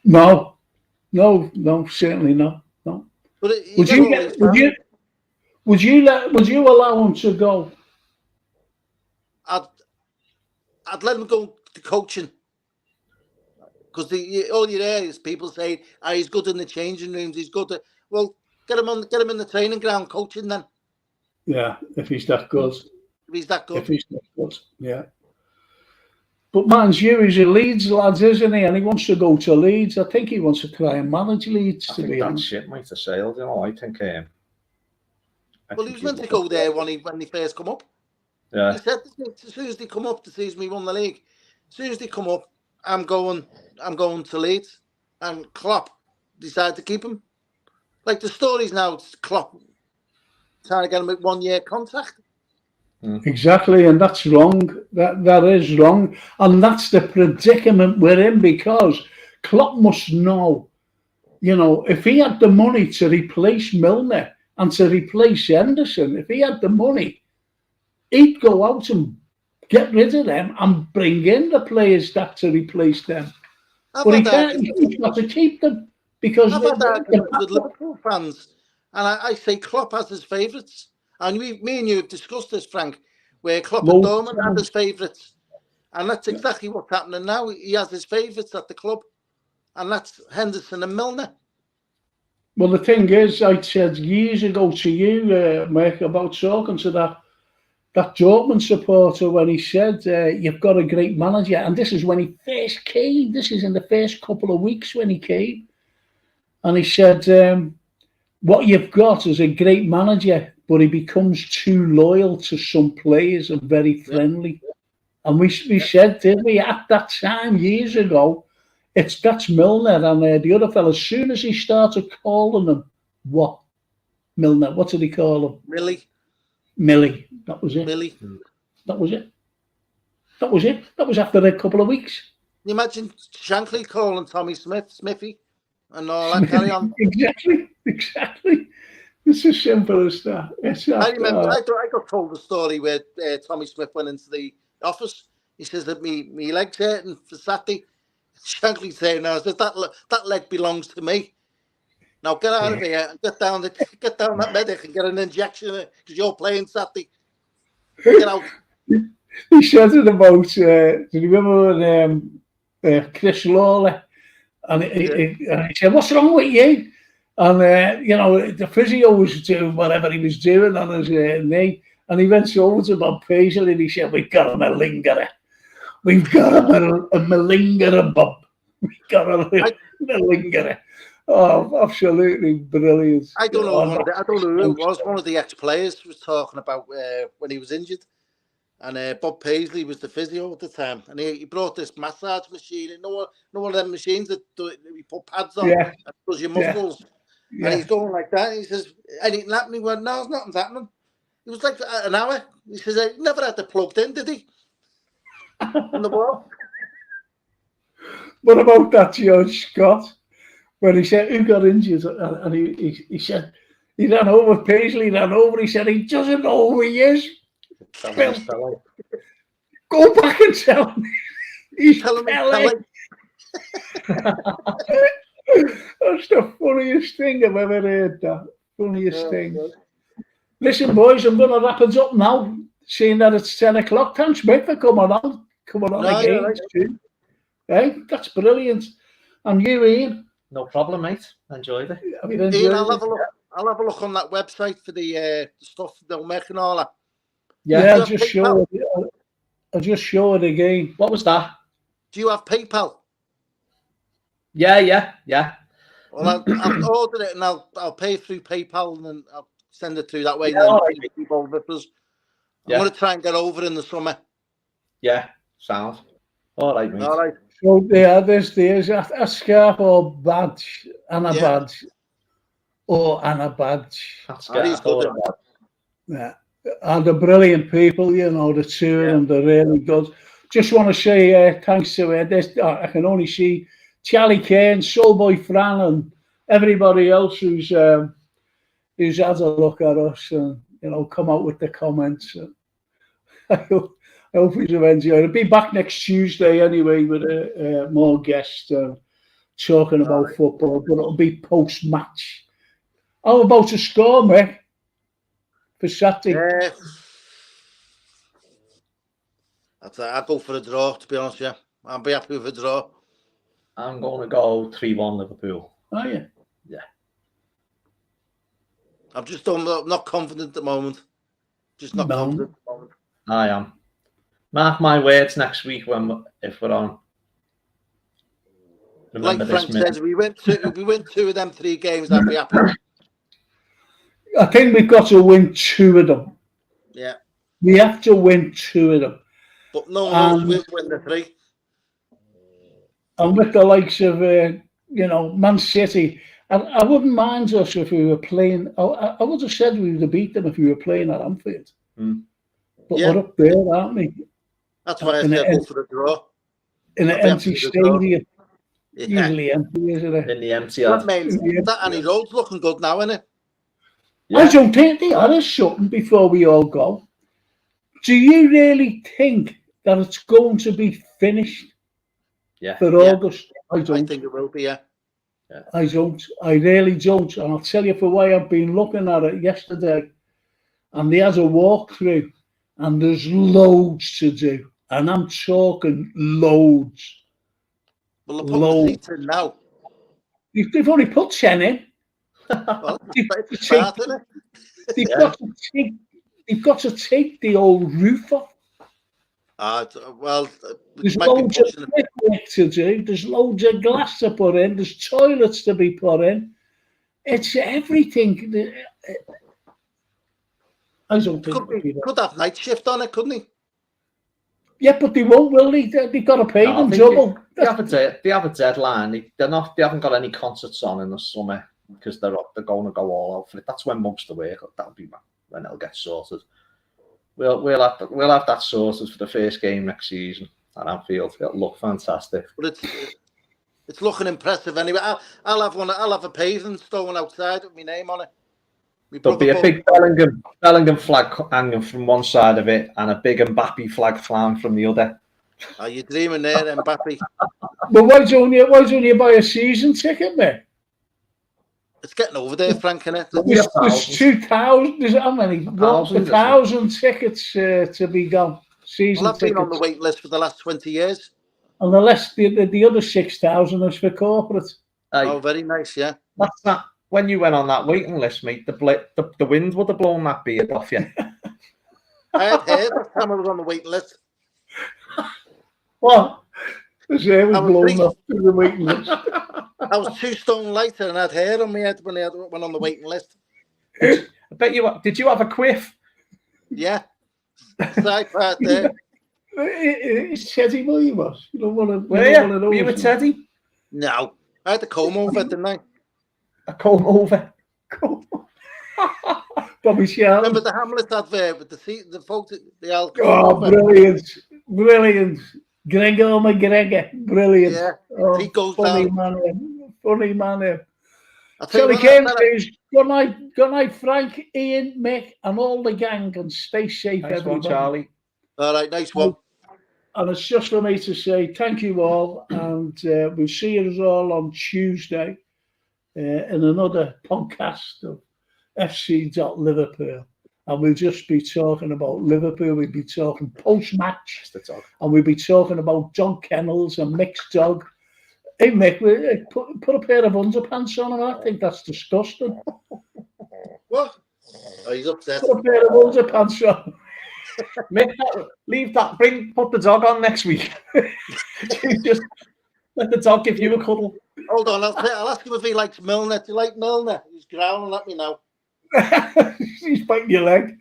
No, certainly not. No. But would you allow him to go? I'd let him go to coaching, because all you hear is people saying, he's good in the changing rooms. He's good at, well, get him in the training ground coaching then. Yeah, if he's that good. Yeah. But man's you, he's a Leeds lad, isn't he? And he wants to go to Leeds. I think he wants to try and manage Leeds, to be honest. Shit might have sailed, I think... well, he was meant to go there when he first come up. Yeah. He said, as soon as they come up, the season we won the league, as soon as they come up, I'm going to Leeds. And Klopp decided to keep him. Like the stories now, it's Klopp trying to get him a 1-year contract. Exactly, and that's wrong. That is wrong. And that's the predicament we're in, because Klopp must know, if he had the money to replace Milner and to replace Henderson, if he had the money, he'd go out and get rid of them and bring in the players to replace them. But he can't. He's got to keep them, because I've had arguments with Liverpool fans, and I say Klopp has his favourites. And me and you have discussed this, Frank, where Klopp and Dorman had his favourites. And that's exactly what's happening now. He has his favourites at the club, and that's Henderson and Milner. Well, the thing is, I said years ago to you, Mike, about talking to that Dortmund supporter when he said, you've got a great manager. And this is when he first came. This is in the first couple of weeks when he came. And he said, what you've got is a great manager, but he becomes too loyal to some players and very friendly. And we said, didn't we, at that time, years ago, that's Milner. And the other fellow, as soon as he started calling him, what? Milner, what did he call him? Millie. That was it. Millie. That was it. That was after a couple of weeks. Can you imagine Shankly calling Tommy Smithy, and all that carry on? Exactly. It's as simple as that. I remember I got told a story where Tommy Smith went into the office. He says that me leg's hurting for Saturday. Shankly saying, "No, that leg belongs to me." Now get out of here and get down that medic and get an injection because you're playing Saturday. Get out. He said it about, do you remember when Chris Lawler, and he said, what's wrong with you? And, you know, the physio was doing whatever he was doing on his knee, and he went over to Bob Paisley and he said, we've got a malingerer. We've got a malingerer, Bob. We've got a malingerer. Oh, absolutely brilliant. I don't know who it was. One of the ex-players was talking about when he was injured. And Bob Paisley was the physio at the time. And he brought this massage machine. And no one of them machines that you put pads on and does your muscles. Yeah. And he's going like that. He says, anything happening? He went, no, nothing's happening. It was like an hour. He says, he never had it plugged in, did he? On the wall. What about that George Scott? When he said, who got injured? And he said, he ran over, Paisley ran over, he said, he doesn't know who he is. Go back and tell him. He's telling me. That's the funniest thing I've ever heard, that. Funniest thing. God. Listen, boys, I'm going to wrap it up now, seeing that it's 10 o'clock. Thanks, mate, for coming on again. Right. Hey, that's brilliant. And you, Ian? No problem, mate. Enjoyed it. Ian, I'll have a look on that website for the stuff they'll make and all that. Yeah, I'll just show it. I'll just show it again. What was that? Do you have PayPal? Yeah. Well, I'll order it and I'll pay through PayPal and then I'll send it through that way. Yeah, I'm going to try and get over in the summer. Yeah, sounds. All right, mate. All right. So there's a scarf or badge and a badge. Or and a badge. He's good. Yeah. And they're brilliant people, you know, the two of them, they're really good. Just want to say thanks to I can only see Charlie Kane, Soulboy Fran, and everybody else who's had a look at us and, you know, come out with the comments. I hope you've enjoyed it. I'll be back next Tuesday anyway with more guests talking about football, but it'll be post-match. How about a score, mate? For Saturday? I'll go for a draw, to be honest, yeah. I'll be happy with a draw. I'm going to go 3-1 Liverpool. Are you? Yeah. I'm just not confident at the moment. Just not confident at the moment. I am. Mark my words next week if we're on. Remember like Frank says, we win 2 of them 3 games, I'll be happy. I think we've got to win 2 of them. Yeah. We have to win 2 of them. But no one knows we'll win the 3. And with the likes of, Man City, I wouldn't mind us if we were playing. I would have said we would have beat them if we were playing at Anfield. Mm. But we're up there, aren't we? That's why I said go for the draw. In an empty stadium. Usually empty, isn't it? In the empty yard. That Annie Road's looking good now, isn't it? Yeah. I don't think they are something before we all go. Do you really think that it's going to be finished for August? I don't. I think it will be, yeah. I don't. I really don't. And I'll tell you for why. I've been looking at it yesterday and there's a walkthrough and there's loads to do. And I'm talking loads. Well, they're putting the seats in now. They've only put 10 in. Well, they've got to take the old roof off. There's loads of brickwork to do. There's loads of glass to put in. There's toilets to be put in. It's everything. I don't think could have night shift on it, couldn't he? Yeah, but they won't, will they? They've got to pay them double. They have a deadline. They haven't got any concerts on in the summer because they're going to go all out for it. That's when most of the work. That'll be when it'll get sorted. We'll have that sorted for the first game next season at Anfield. It'll look fantastic. But it's looking impressive anyway. I'll have one. I'll have a paving stone outside with my name on it. There'll be a big Bellingham flag hanging from one side of it and a big Mbappe flag flying from the other. Are you dreaming there, Mbappe? But why don't you buy a season ticket, mate? It's getting over there, Frank, innit? There's 2,000. Is it how many? What's 1,000 tickets to be gone? Season Well, I've been tickets. on the wait list for the last 20 years. And the other 6,000 is for corporate. Oh, very nice, yeah. That's that. When you went on that waiting list, mate, the wind would have blown that beard off you. I had hair that time I was on the waiting list. What? His hair was blown pretty- off to the waiting list. I was 2 stone lighter and had hair on my head when I went on the waiting list. I bet you. Did you have a quiff? Yeah. Side part there. It's Teddy Williams. You don't want to. Were you with Teddy? No. I had to comb over, didn't I? A comb over. Bobby Sharp. Remember the Hamlet advert with the folks, the old Oh, brilliant. Brilliant. Gregor McGregor. Brilliant. Yeah. Oh, He goes funny down. man him. Funny man him. So the game is good night, Frank, Ian, Mick, and all the gang, and stay safe, Nice everybody. one, Charlie. All right, nice one. And it's just for me to say thank you all, and we'll see you all on Tuesday in another podcast of FC.Liverpool. And we'll just be talking about Liverpool. We'll be talking post-match, and we'll be talking about dog kennels and mixed dog. Hey, Mick, put a pair of underpants on him. I think that's disgusting. What? Oh, he's upset. Put a pair of underpants on. Mick, leave that. Put the dog on next week. Just let the dog give you a cuddle. Hold on, I'll ask him if he likes Milner. Do you like Milner? He's growling, let me know. He's biting your leg.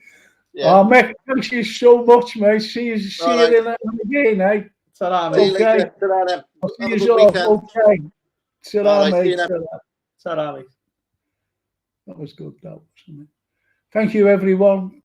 Yeah. Oh, Mick, thank you so much, mate. See you in again, eh? Ta-ra, See you mate. later. Ta-ra, then. I'll see Have a you good all. weekend. Okay. Ta-ra, All right, see mate. you then. Ta-ra. Ta-ra, mate. That was good, that wasn't it? Thank you, everyone.